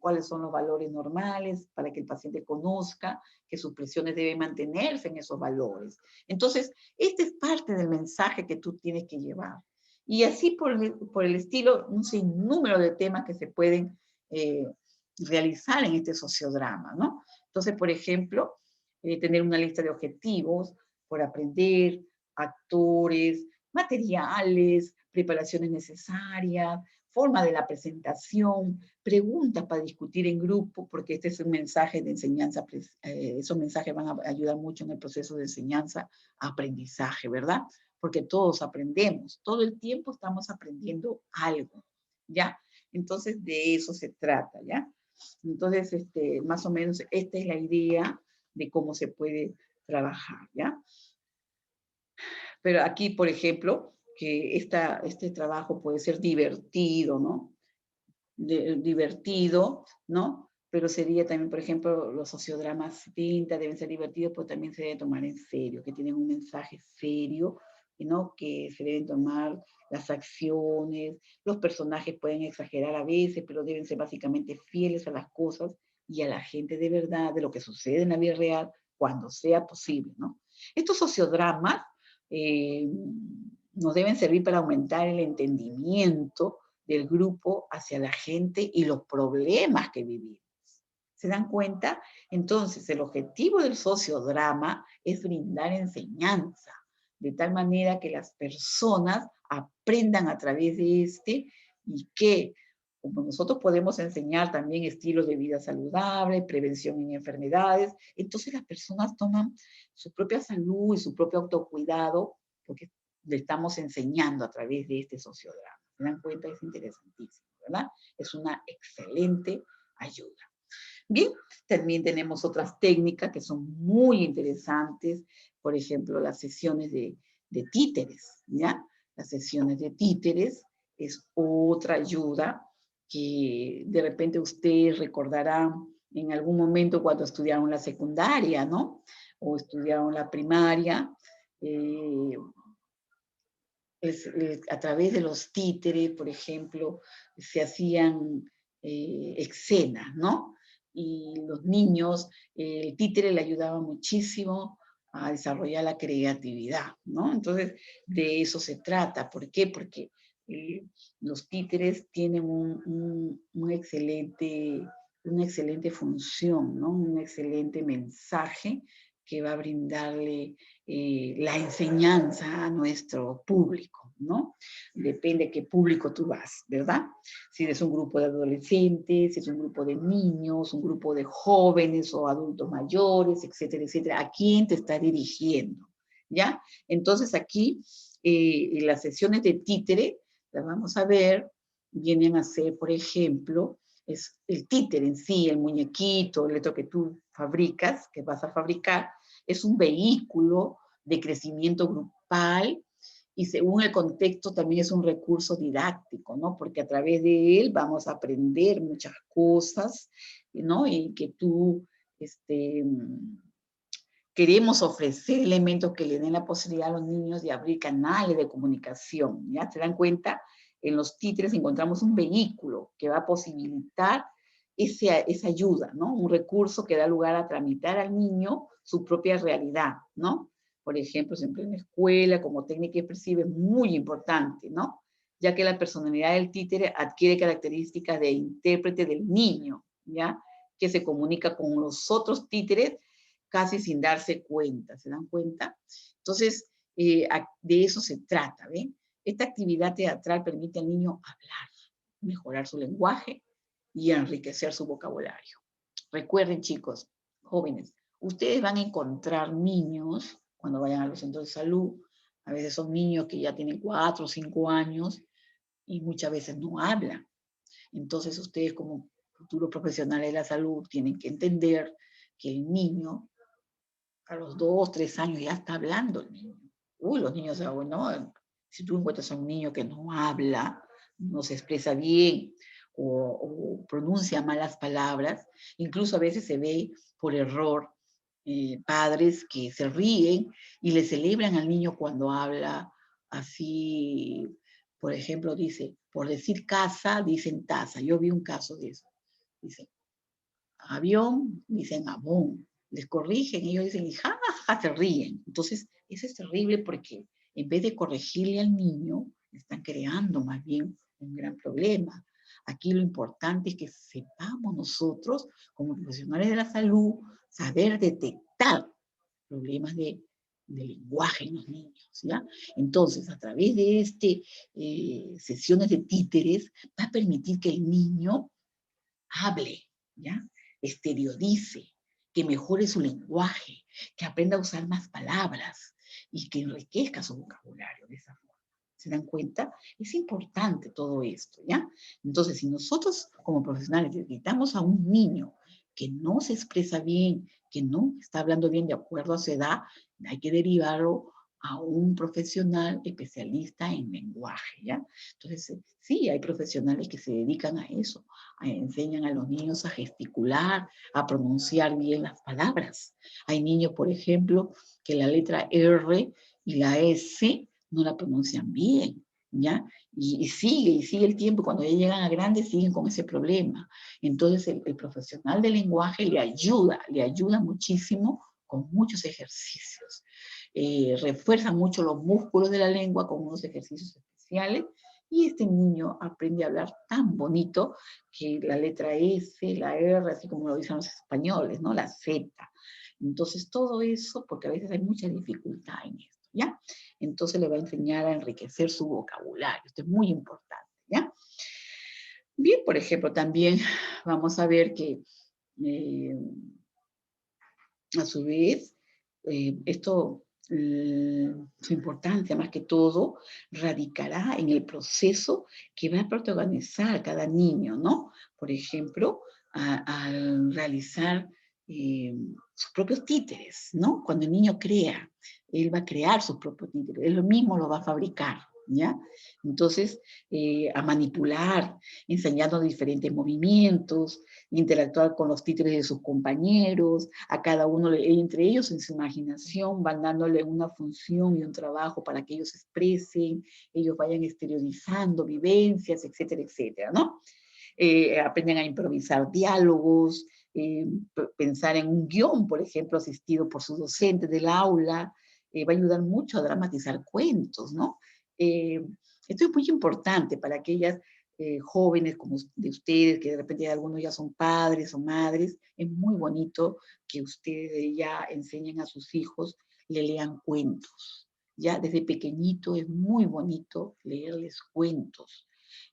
cuáles son los valores normales para que el paciente conozca que sus presiones deben mantenerse en esos valores. Entonces, este es parte del mensaje que tú tienes que llevar. Y así por el estilo, un sinnúmero de temas que se pueden realizar en este sociodrama, ¿no? Entonces, por ejemplo, tener una lista de objetivos por aprender, actores, materiales, preparaciones necesarias, forma de la presentación, preguntas para discutir en grupo, porque este es un mensaje de enseñanza, esos mensajes van a ayudar mucho en el proceso de enseñanza, aprendizaje, ¿verdad? Porque todos aprendemos, todo el tiempo estamos aprendiendo algo, ¿ya? Entonces, de eso se trata, ¿ya? Entonces, más o menos, esta es la idea de cómo se puede trabajar, ¿ya? Pero aquí, por ejemplo, que este trabajo puede ser divertido, ¿no? Divertido, ¿no? Pero sería también, por ejemplo, los sociodramas pinta deben ser divertidos, pero también se deben tomar en serio, que tienen un mensaje serio, ¿no? Que se deben tomar las acciones, los personajes pueden exagerar a veces, pero deben ser básicamente fieles a las cosas y a la gente de verdad, de lo que sucede en la vida real, cuando sea posible, ¿no? Estos sociodramas eh, nos deben servir para aumentar el entendimiento del grupo hacia la gente y los problemas que vivimos. ¿Se dan cuenta? Entonces, el objetivo del sociodrama es brindar enseñanza, de tal manera que las personas aprendan a través de este y que, como nosotros podemos enseñar también estilos de vida saludable, prevención en enfermedades, entonces las personas toman su propia salud y su propio autocuidado porque le estamos enseñando a través de este sociodrama. ¿Se dan cuenta? Es interesantísimo, ¿verdad? Es una excelente ayuda. Bien, también tenemos otras técnicas que son muy interesantes, por ejemplo, las sesiones de títeres, ¿ya? Las sesiones de títeres es otra ayuda que de repente ustedes recordarán en algún momento cuando estudiaron la secundaria, ¿no? O estudiaron la primaria, a través de los títeres, por ejemplo, se hacían escenas, ¿no? Y los niños, el títere le ayudaba muchísimo a desarrollar la creatividad, ¿no? Entonces, de eso se trata. ¿Por qué? Porque los títeres tienen una excelente función, ¿no? Un excelente mensaje que va a brindarle la enseñanza a nuestro público, ¿no? Depende de qué público tú vas, ¿verdad? Si eres un grupo de adolescentes, si es un grupo de niños, un grupo de jóvenes o adultos mayores, etcétera, etcétera, ¿a quién te está dirigiendo? ¿Ya? Entonces aquí las sesiones de títere, las vamos a ver, vienen a ser, por ejemplo, es el títere en sí, el muñequito, el otro que tú fabricas, que vas a fabricar, es un vehículo de crecimiento grupal y según el contexto también es un recurso didáctico, ¿no? Porque a través de él vamos a aprender muchas cosas, ¿no? Y que tú, queremos ofrecer elementos que le den la posibilidad a los niños de abrir canales de comunicación, ¿ya? ¿Se dan cuenta? En los títeres encontramos un vehículo que va a posibilitar esa ayuda, ¿no? Un recurso que da lugar a tramitar al niño su propia realidad, ¿no? Por ejemplo, siempre en la escuela, como técnica expresiva, es muy importante, ¿no? Ya que la personalidad del títere adquiere características de intérprete del niño, ¿ya? Que se comunica con los otros títeres casi sin darse cuenta, ¿se dan cuenta? Entonces, de eso se trata, ¿ven? Esta actividad teatral permite al niño hablar, mejorar su lenguaje y enriquecer su vocabulario. Recuerden, chicos, jóvenes, ustedes van a encontrar niños cuando vayan a los centros de salud, a veces son niños que ya tienen 4 o 5 años y muchas veces no hablan. Entonces, ustedes como futuros profesionales de la salud tienen que entender que el niño a los 2, 3 años ya está hablando el niño. Uy, los niños, bueno, si tú encuentras a un niño que no habla, no se expresa bien o pronuncia malas palabras, incluso a veces se ve por error padres que se ríen y le celebran al niño cuando habla así, por ejemplo, dice, por decir casa, dicen taza. Yo vi un caso de eso. Dice, avión, dicen abón. Les corrigen, ellos dicen, ja, ja, se ríen. Entonces, eso es terrible porque en vez de corregirle al niño, están creando más bien un gran problema. Aquí lo importante es que sepamos nosotros, como profesionales de la salud, saber detectar problemas de lenguaje en los niños, ¿ya? Entonces, a través de sesiones de títeres, va a permitir que el niño hable, ¿ya? Exteriorice, que mejore su lenguaje, que aprenda a usar más palabras y que enriquezca su vocabulario de esa forma. ¿Se dan cuenta? Es importante todo esto, ¿ya? Entonces, si nosotros como profesionales detectamos a un niño que no se expresa bien, que no está hablando bien de acuerdo a su edad, hay que derivarlo a un profesional especialista en lenguaje, ¿ya? Entonces, sí, hay profesionales que se dedican a eso, enseñan a los niños a gesticular, a pronunciar bien las palabras. Hay niños, por ejemplo, que la letra R y la S no la pronuncian bien, ¿ya? Y sigue el tiempo, cuando ya llegan a grandes siguen con ese problema. Entonces el profesional del lenguaje le ayuda muchísimo con muchos ejercicios. Refuerza mucho los músculos de la lengua con unos ejercicios especiales Y este niño aprende a hablar tan bonito que la letra S, la R, así como lo dicen los españoles, ¿no? La Z. Entonces, todo eso, porque a veces hay mucha dificultad en esto, ¿ya? Entonces le va a enseñar a enriquecer su vocabulario. Esto es muy importante, ¿ya? Bien, por ejemplo, también vamos a ver que eh, a su vez, su importancia más que todo radicará en el proceso que va a protagonizar cada niño, ¿no? Por ejemplo, al realizar sus propios títeres, ¿no? Cuando el niño crea, él va a crear sus propios títeres, él mismo lo va a fabricar, ¿ya? Entonces, a manipular, enseñando diferentes movimientos, interactuar con los títeres de sus compañeros, a cada uno, entre ellos en su imaginación, van dándole una función y un trabajo para que ellos expresen, ellos vayan exteriorizando vivencias, etcétera, etcétera, ¿no? Aprenden a improvisar diálogos, pensar en un guión, por ejemplo, asistido por su docente del aula, va a ayudar mucho a dramatizar cuentos, ¿no? Eh, Esto es muy importante para aquellas jóvenes como de ustedes, que de repente algunos ya son padres o madres, es muy bonito que ustedes ya enseñen a sus hijos, le lean cuentos. Ya desde pequeñito es muy bonito leerles cuentos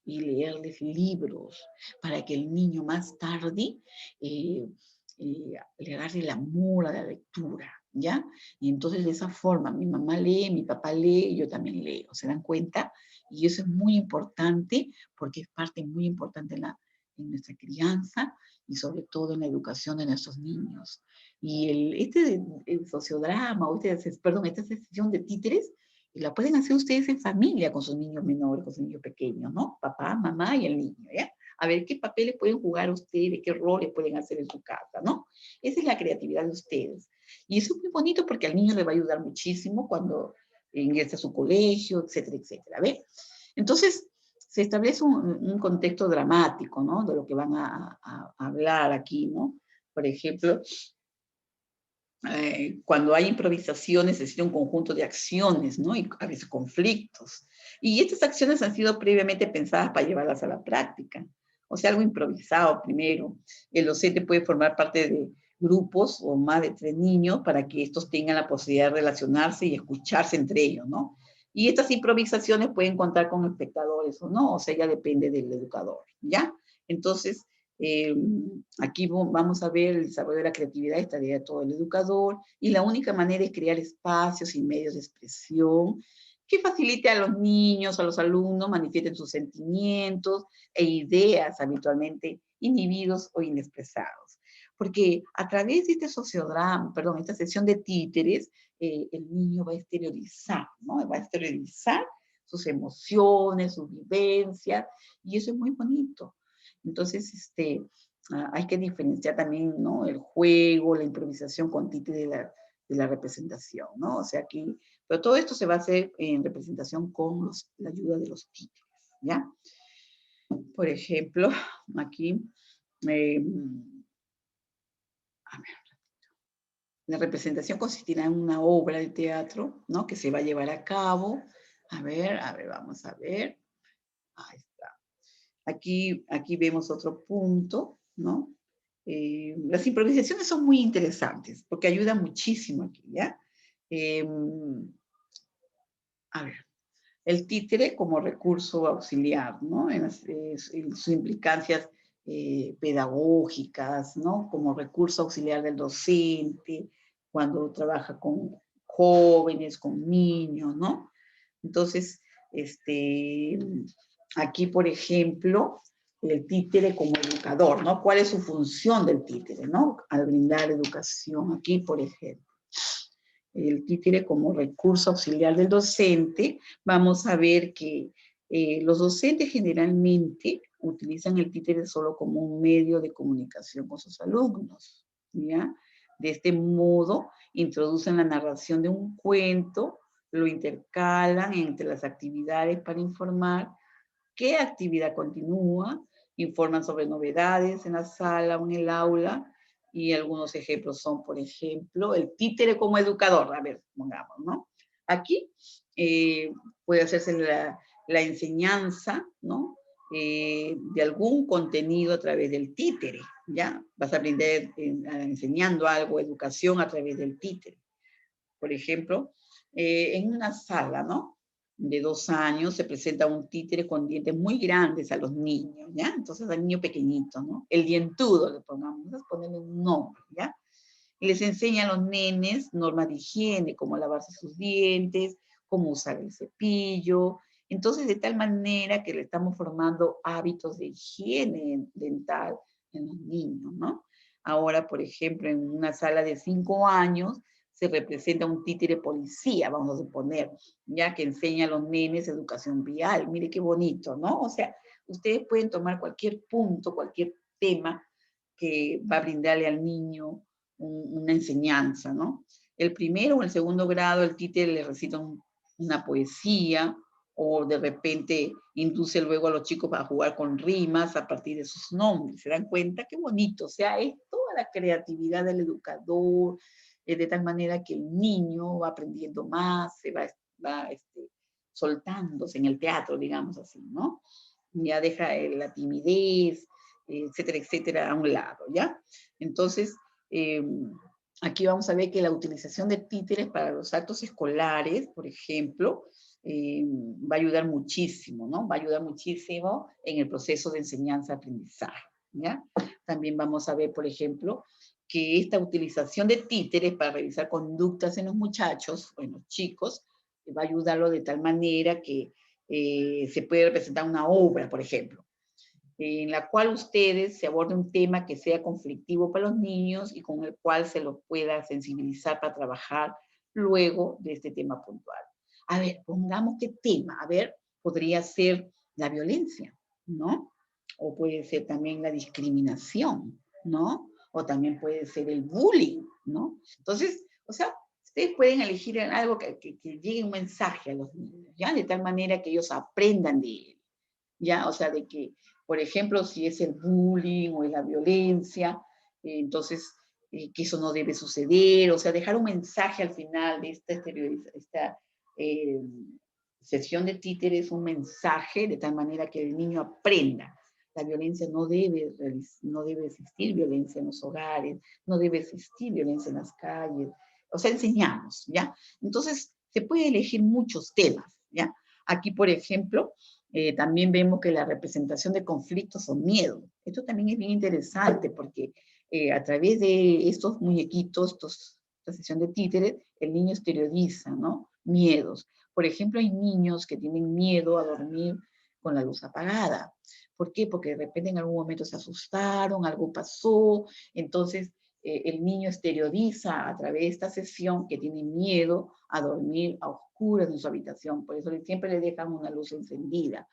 y leerles libros para que el niño más tarde eh, le agarre el amor a la lectura, ¿ya? Y entonces de esa forma mi mamá lee, mi papá lee, y yo también leo, ¿se dan cuenta? Y eso es muy importante porque es parte muy importante en nuestra crianza y sobre todo en la educación de nuestros niños. Y el sociodrama, perdón, esta sesión de títeres, la pueden hacer ustedes en familia con sus niños menores, con sus niños pequeños, ¿no? Papá, mamá y el niño, ¿ya? A ver qué papeles pueden jugar ustedes, qué roles pueden hacer en su casa, ¿no? Esa es la creatividad de ustedes. Y eso es muy bonito porque al niño le va a ayudar muchísimo cuando ingresa a su colegio, etcétera, etcétera. ¿Ves? Entonces, se establece un contexto dramático, ¿no? De lo que van a hablar aquí, ¿no? Por ejemplo, cuando hay improvisación necesita un conjunto de acciones, ¿no? Y a veces conflictos. Y estas acciones han sido previamente pensadas para llevarlas a la práctica. O sea, algo improvisado primero. El docente puede formar parte de grupos o más de 3 niños para que estos tengan la posibilidad de relacionarse y escucharse entre ellos, ¿no? Y estas improvisaciones pueden contar con espectadores o no, o sea, ya depende del educador, ¿ya? Entonces, eh, aquí vamos a ver el desarrollo de la creatividad, estaría de todo el educador, y la única manera es crear espacios y medios de expresión que facilite a los niños, a los alumnos, manifiesten sus sentimientos e ideas habitualmente inhibidos o inexpresados. Porque a través de este sociodrama, perdón, esta sesión de títeres, el niño va a exteriorizar, ¿no? Va a exteriorizar sus emociones, sus vivencias, y eso es muy bonito. Entonces, hay que diferenciar también, ¿no? El juego, la improvisación con títere de la representación, ¿no? O sea, aquí, pero todo esto se va a hacer en representación con la ayuda de los títeres, ¿ya? Por ejemplo, aquí, eh, a ver, la representación consistirá en una obra de teatro, ¿no? Que se va a llevar a cabo. A ver, vamos a ver. Ahí está. Aquí vemos otro punto, ¿no? Las improvisaciones son muy interesantes porque ayudan muchísimo aquí, ¿ya? Eh, a ver, el títere como recurso auxiliar, ¿no? En sus implicancias pedagógicas, ¿no? Como recurso auxiliar del docente, cuando trabaja con jóvenes, con niños, ¿no? Entonces, aquí, por ejemplo, el títere como educador, ¿no? ¿Cuál es su función del títere, ¿no? Al brindar educación, aquí, por ejemplo. El títere como recurso auxiliar del docente, vamos a ver que los docentes generalmente utilizan el títere solo como un medio de comunicación con sus alumnos, ¿ya? De este modo, introducen la narración de un cuento, lo intercalan entre las actividades para informar qué actividad continúa, informan sobre novedades en la sala o en el aula, y algunos ejemplos son, por ejemplo, el títere como educador, a ver, pongamos, ¿no? Aquí puede hacerse la enseñanza, ¿no? De algún contenido a través del títere, ¿ya? Vas a aprender enseñando algo, educación a través del títere. Por ejemplo, en una sala, ¿no? De 2 años se presenta un títere con dientes muy grandes a los niños, ¿ya? Entonces al niño pequeñito, ¿no? El dientudo le pongamos, vamos a ponerle un nombre, ¿ya? Y les enseña a los nenes normas de higiene, cómo lavarse sus dientes, cómo usar el cepillo. Entonces, de tal manera que le estamos formando hábitos de higiene dental en los niños, ¿no? Ahora, por ejemplo, en una sala de 5 años, se representa un títere policía, vamos a suponer, ya que enseña a los nenes educación vial. Mire qué bonito, ¿no? O sea, ustedes pueden tomar cualquier punto, cualquier tema que va a brindarle al niño una enseñanza, ¿no? El primero o el segundo grado, el títere le recita una poesía, o de repente induce luego a los chicos a jugar con rimas a partir de sus nombres. ¿Se dan cuenta? Qué bonito. O sea, es toda la creatividad del educador, de tal manera que el niño va aprendiendo más, se va soltándose en el teatro, digamos así, ¿no? Ya deja la timidez, etcétera, etcétera, a un lado, ¿ya? Entonces, aquí vamos a ver que la utilización de títeres para los actos escolares, por ejemplo, va a ayudar muchísimo, ¿no? Va a ayudar muchísimo en el proceso de enseñanza-aprendizaje, ¿ya? También vamos a ver, por ejemplo, que esta utilización de títeres para revisar conductas en los muchachos o en los chicos va a ayudarlo de tal manera que se puede representar una obra, por ejemplo, en la cual ustedes se aborde un tema que sea conflictivo para los niños y con el cual se los pueda sensibilizar para trabajar luego de este tema puntual. A ver, pongamos qué tema. A ver, podría ser la violencia, ¿no? O puede ser también la discriminación, ¿no? O también puede ser el bullying, ¿no? Entonces, o sea, ustedes pueden elegir algo que llegue un mensaje a los niños, ¿ya? De tal manera que ellos aprendan de él, ¿ya? O sea, de que, por ejemplo, si es el bullying o es la violencia, entonces, que eso no debe suceder, o sea, dejar un mensaje al final de esta eh, sesión de títeres, un mensaje de tal manera que el niño aprenda. La violencia no debe existir violencia en los hogares, no debe existir violencia en las calles, o sea, enseñamos, ¿ya? Entonces, se puede elegir muchos temas, ¿ya? Aquí, por ejemplo, también vemos que la representación de conflictos o miedo. Esto también es bien interesante porque a través de estos muñequitos, esta sesión de títeres, el niño exterioriza, ¿no? Miedos. Por ejemplo, hay niños que tienen miedo a dormir con la luz apagada. ¿Por qué? Porque de repente en algún momento se asustaron, algo pasó, entonces el niño exterioriza a través de esta sesión que tiene miedo a dormir a oscuras en su habitación, por eso siempre le dejan una luz encendida.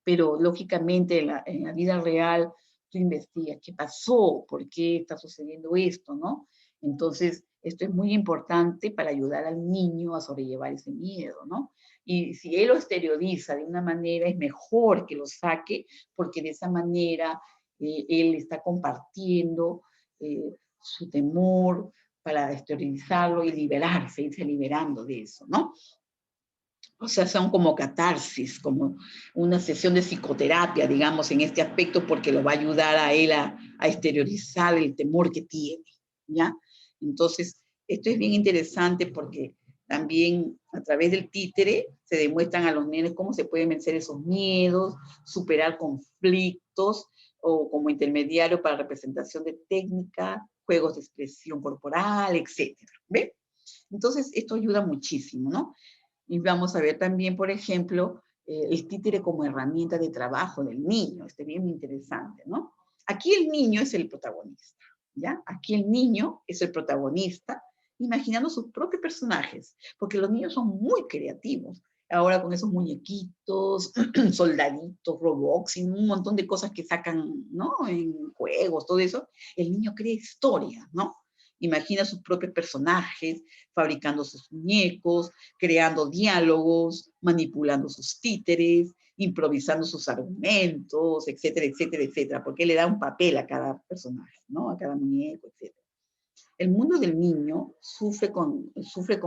Pero lógicamente en la vida real tú investigas qué pasó, por qué está sucediendo esto, ¿no? Entonces, esto es muy importante para ayudar al niño a sobrellevar ese miedo, ¿no? Y si él lo exterioriza de una manera, es mejor que lo saque, porque de esa manera él está compartiendo su temor para exteriorizarlo y liberarse, irse liberando de eso, ¿no? O sea, son como catarsis, como una sesión de psicoterapia, digamos, en este aspecto, porque lo va a ayudar a él a exteriorizar el temor que tiene, ¿ya? Entonces, esto es bien interesante porque también a través del títere se demuestran a los nenes cómo se pueden vencer esos miedos, superar conflictos, o como intermediario para representación de técnica, juegos de expresión corporal, etcétera. ¿Ve? Entonces, esto ayuda muchísimo, ¿no? Y vamos a ver también, por ejemplo, el títere como herramienta de trabajo del niño. Este es bien interesante, ¿no? Aquí el niño es el protagonista, ¿ya? Aquí el niño es el protagonista, imaginando sus propios personajes, porque los niños son muy creativos. Ahora con esos muñequitos, soldaditos, robots y un montón de cosas que sacan, ¿no? En juegos, todo eso, el niño crea historia, ¿no? Imagina sus propios personajes, fabricando sus muñecos, creando diálogos, manipulando sus títeres, improvisando sus argumentos, etcétera, etcétera, etcétera, porque él le da un papel a cada personaje, ¿no? A cada muñeco, etcétera. El mundo del niño sufre con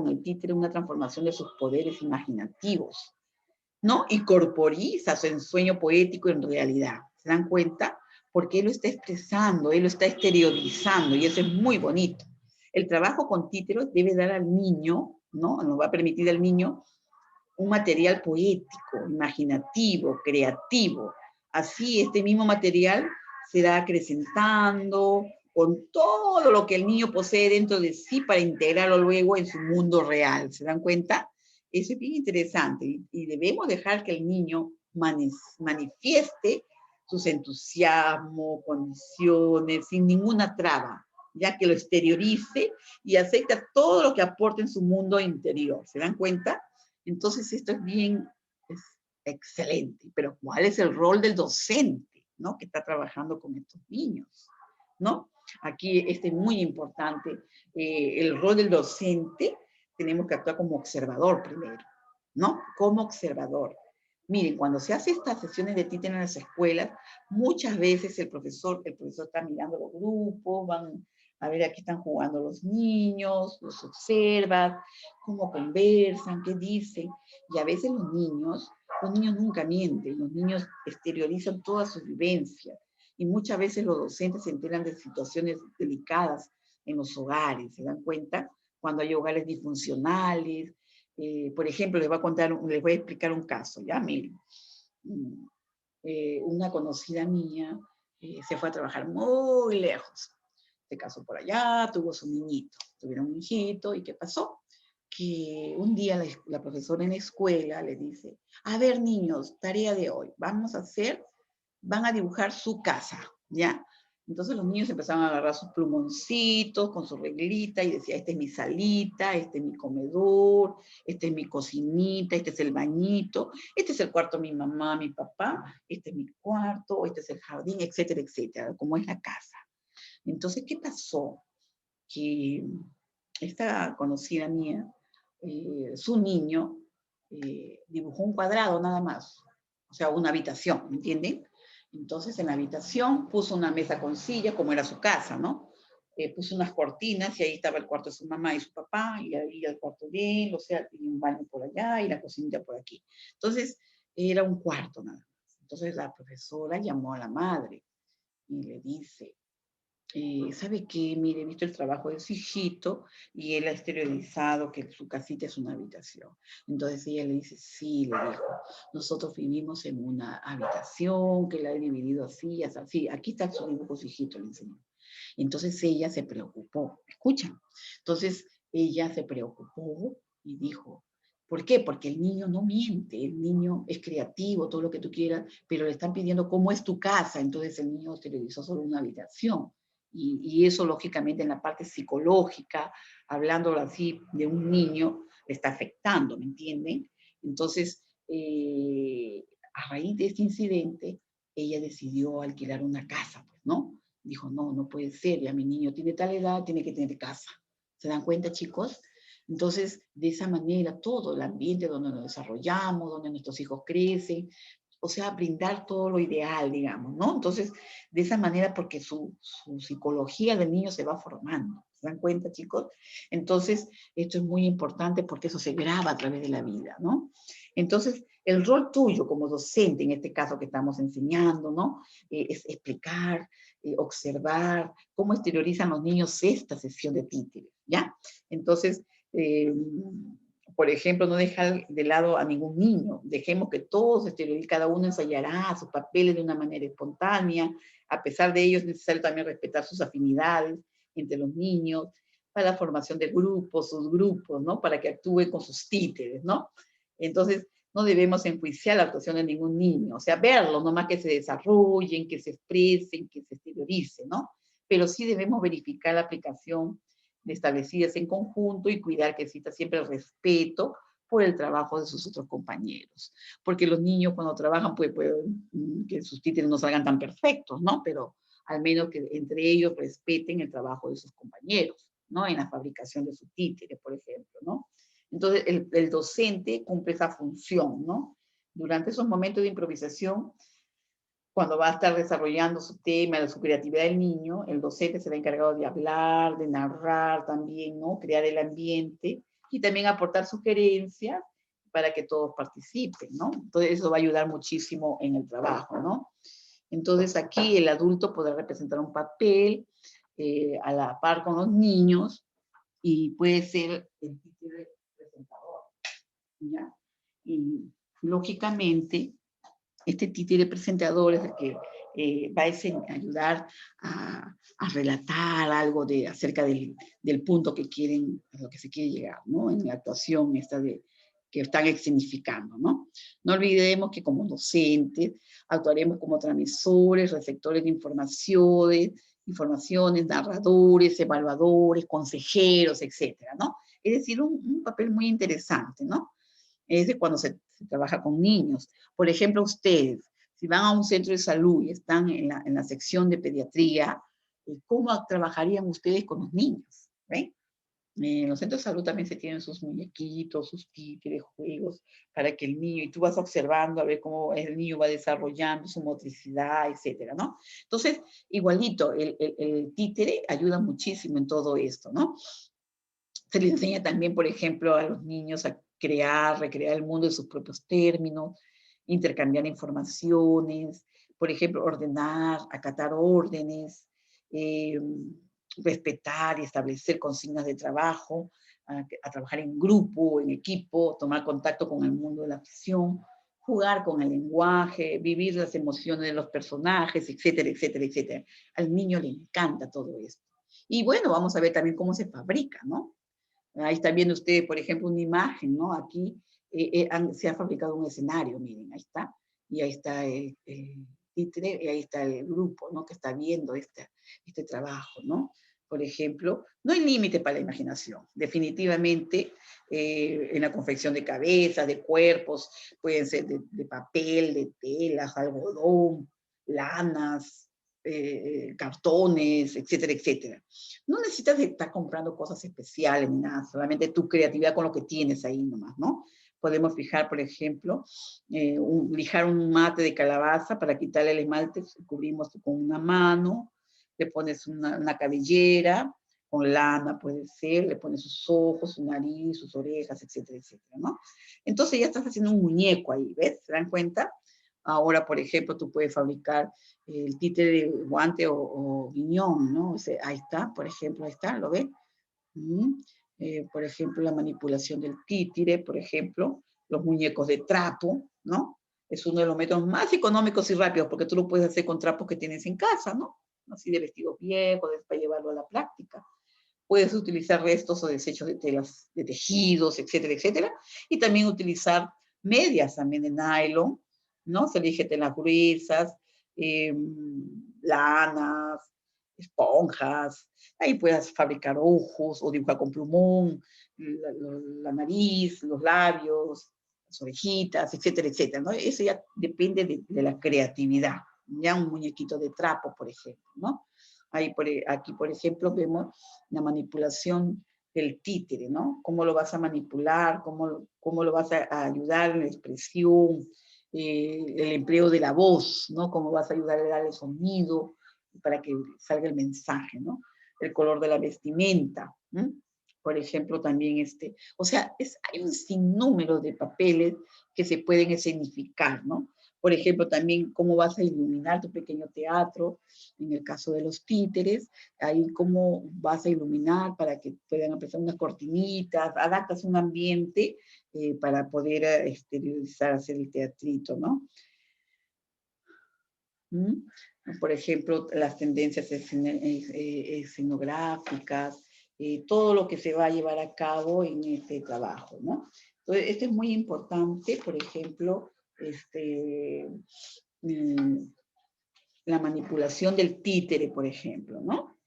el títere una transformación de sus poderes imaginativos, ¿no? Y corporiza su ensueño poético en realidad. ¿Se dan cuenta? Porque él lo está expresando, él lo está exteriorizando, y eso es muy bonito. El trabajo con títeres debe dar al niño, ¿no? Nos va a permitir al niño un material poético, imaginativo, creativo. Así este mismo material se va acrecentando con todo lo que el niño posee dentro de sí para integrarlo luego en su mundo real. ¿Se dan cuenta? Eso es bien interesante y debemos dejar que el niño manifieste sus entusiasmos, condiciones, sin ninguna traba, ya que lo exteriorice y acepta todo lo que aporte en su mundo interior. ¿Se dan cuenta? Entonces esto es excelente, pero ¿cuál es el rol del docente, ¿no? Que está trabajando con estos niños, ¿no? Aquí este es muy importante, el rol del docente, tenemos que actuar como observador primero, ¿no? Como observador. Miren, cuando se hace estas sesiones de títere en las escuelas, muchas veces el profesor está mirando los grupos, van a ver, aquí están jugando los niños, los observa, cómo conversan, qué dicen, y a veces los niños nunca mienten, los niños exteriorizan todas sus vivencias, y muchas veces los docentes se enteran de situaciones delicadas en los hogares, ¿se dan cuenta? Cuando hay hogares disfuncionales, por ejemplo, les voy a explicar un caso, ¿ya? Miren, una conocida mía se fue a trabajar muy lejos, se casó por allá, tuvo su niñito, tuvieron un hijito, ¿y qué pasó? Que un día la profesora en la escuela le dice, a ver niños, tarea de hoy, van a dibujar su casa, ¿ya? Entonces los niños empezaron a agarrar sus plumoncitos con su reglita y decía, esta es mi salita, este es mi comedor, este es mi cocinita, este es el bañito, este es el cuarto de mi mamá, mi papá, este es mi cuarto, este es el jardín, etcétera, etcétera, como es la casa. Entonces, ¿qué pasó? Que esta conocida mía, su niño, dibujó un cuadrado nada más, o sea, una habitación, ¿me entienden? Entonces, en la habitación puso una mesa con silla, como era su casa, ¿no? Puso unas cortinas y ahí estaba el cuarto de su mamá y su papá, y ahí el cuarto de él, o sea, y un baño por allá y la cocinita por aquí. Entonces, era un cuarto nada más. Entonces, la profesora llamó a la madre y le dice, ¿sabe qué? Mire, he visto el trabajo de su hijito y él ha exteriorizado que su casita es una habitación. Entonces ella le dice, sí, le dijo, nosotros vivimos en una habitación que la he dividido así, así. Aquí está su dibujo, su hijito, le enseñó. Entonces ella se preocupó, escuchan. Entonces ella se preocupó y dijo, ¿por qué? Porque el niño no miente, el niño es creativo, todo lo que tú quieras, pero le están pidiendo cómo es tu casa, entonces el niño exteriorizó solo una habitación. Y eso, lógicamente, en la parte psicológica, hablándolo así de un niño, le está afectando, ¿me entienden? Entonces, a raíz de este incidente, ella decidió alquilar una casa, pues, ¿no? Dijo, no, no puede ser, ya mi niño tiene tal edad, tiene que tener casa. ¿Se dan cuenta, chicos? Entonces, de esa manera, todo el ambiente donde nos desarrollamos, donde nuestros hijos crecen, o sea, brindar todo lo ideal, digamos, ¿no? Entonces, de esa manera, porque su psicología del niño se va formando. ¿Se dan cuenta, chicos? Entonces, esto es muy importante porque eso se graba a través de la vida, ¿no? Entonces, el rol tuyo como docente, en este caso que estamos enseñando, ¿no? Es explicar, observar cómo exteriorizan los niños esta sesión de títeres, ¿ya? Entonces, eh, por ejemplo, no dejar de lado a ningún niño, dejemos que todos exterioricen, cada uno ensayará sus papeles de una manera espontánea, a pesar de ello es necesario también respetar sus afinidades entre los niños, para la formación de grupos, sus grupos, ¿no? Para que actúen con sus títeres, ¿no? Entonces, no debemos enjuiciar la actuación de ningún niño, o sea, verlo, no más que se desarrollen, que se expresen, que se exterioricen, ¿no? Pero sí debemos verificar la aplicación establecidas en conjunto y cuidar que exista siempre el respeto por el trabajo de sus otros compañeros. Porque los niños cuando trabajan pueden que sus títeres no salgan tan perfectos, ¿no? Pero al menos que entre ellos respeten el trabajo de sus compañeros, ¿no? En la fabricación de sus títeres, por ejemplo, ¿no? Entonces, el docente cumple esa función, ¿no? Durante esos momentos de improvisación, cuando va a estar desarrollando su tema, de su creatividad del niño, el docente será encargado de hablar, de narrar también, ¿no? Crear el ambiente y también aportar sugerencias para que todos participen, ¿no? Entonces eso va a ayudar muchísimo en el trabajo, ¿no? Entonces aquí el adulto podrá representar un papel a la par con los niños y puede ser el títere presentador, ¿ya? Y lógicamente este títere presentador es el que va a ayudar a relatar algo acerca del punto que quieren, a lo que se quiere llegar, ¿no? En la actuación esta que están escenificando, ¿no? No olvidemos que como docentes actuaremos como transmisores, receptores de informaciones, narradores, evaluadores, consejeros, etcétera, ¿no? Es decir, un papel muy interesante, ¿no? Es de cuando se trabaja con niños. Por ejemplo, ustedes, si van a un centro de salud y están en la sección de pediatría, ¿cómo trabajarían ustedes con los niños? ¿Ven? En los centros de salud también se tienen sus muñequitos, sus títeres, juegos, para que el niño, y tú vas observando a ver cómo el niño va desarrollando su motricidad, etcétera, ¿no? Entonces, igualito, el títere ayuda muchísimo en todo esto, ¿no? Se les enseña también, por ejemplo, a los niños a recrear el mundo en sus propios términos, intercambiar informaciones, por ejemplo, ordenar, acatar órdenes, eh, respetar y establecer consignas de trabajo, a trabajar en grupo, en equipo, tomar contacto con el mundo de la ficción, jugar con el lenguaje, vivir las emociones de los personajes, etcétera, etcétera, etcétera. Al niño le encanta todo esto. Y bueno, vamos a ver también cómo se fabrica, ¿no? Ahí está viendo usted, por ejemplo, una imagen, ¿no? Aquí se ha fabricado un escenario, miren, ahí está. Y ahí está el títere, y ahí está el grupo, ¿no? Que está viendo este trabajo, ¿no? Por ejemplo, no hay límite para la imaginación. Definitivamente, en la confección de cabezas, de cuerpos, pueden ser de papel, de telas, algodón, lanas, cartones, etcétera, etcétera. No necesitas de estar comprando cosas especiales ni nada, solamente tu creatividad con lo que tienes ahí nomás, ¿no? Podemos fijar, por ejemplo, lijar un mate de calabaza para quitarle el esmalte, cubrimos con una mano, le pones una cabellera, con lana puede ser, le pones sus ojos, su nariz, sus orejas, etcétera, etcétera, ¿no? Entonces ya estás haciendo un muñeco ahí, ¿ves? ¿Se dan cuenta? Ahora, por ejemplo, tú puedes fabricar el títere de guante o guiñón, ¿no? O sea, ahí está, por ejemplo, ahí está, ¿lo ven? Por ejemplo, la manipulación del títere, por ejemplo, los muñecos de trapo, ¿no? Es uno de los métodos más económicos y rápidos, porque tú lo puedes hacer con trapos que tienes en casa, ¿no? Así de vestidos viejos, para llevarlo a la práctica. Puedes utilizar restos o desechos de telas, de tejidos, etcétera, etcétera. Y también utilizar medias también de nylon, ¿no? Se elige telas gruesas, lanas, esponjas. Ahí puedes fabricar ojos o dibujar con plumón, la nariz, los labios, las orejitas, etcétera, etcétera, ¿no? Eso ya depende de la creatividad. Ya un muñequito de trapo, por ejemplo, ¿no? Aquí, por ejemplo, vemos la manipulación del títere, ¿no? Cómo lo vas a manipular, cómo lo vas a ayudar en la expresión, el empleo de la voz, ¿no? Cómo vas a ayudar a darle sonido para que salga el mensaje, ¿no? El color de la vestimenta, ¿eh? Por ejemplo, también o sea, hay un sinnúmero de papeles que se pueden escenificar, ¿no? Por ejemplo, también cómo vas a iluminar tu pequeño teatro, en el caso de los títeres, ahí cómo vas a iluminar para que puedan empezar unas cortinitas, adaptas un ambiente para poder exteriorizar, hacer el teatrito, ¿no? Por ejemplo, las tendencias escenográficas, todo lo que se va a llevar a cabo en este trabajo, ¿no? Entonces, esto es muy importante, por ejemplo, la manipulación del títere, por ejemplo, ¿no?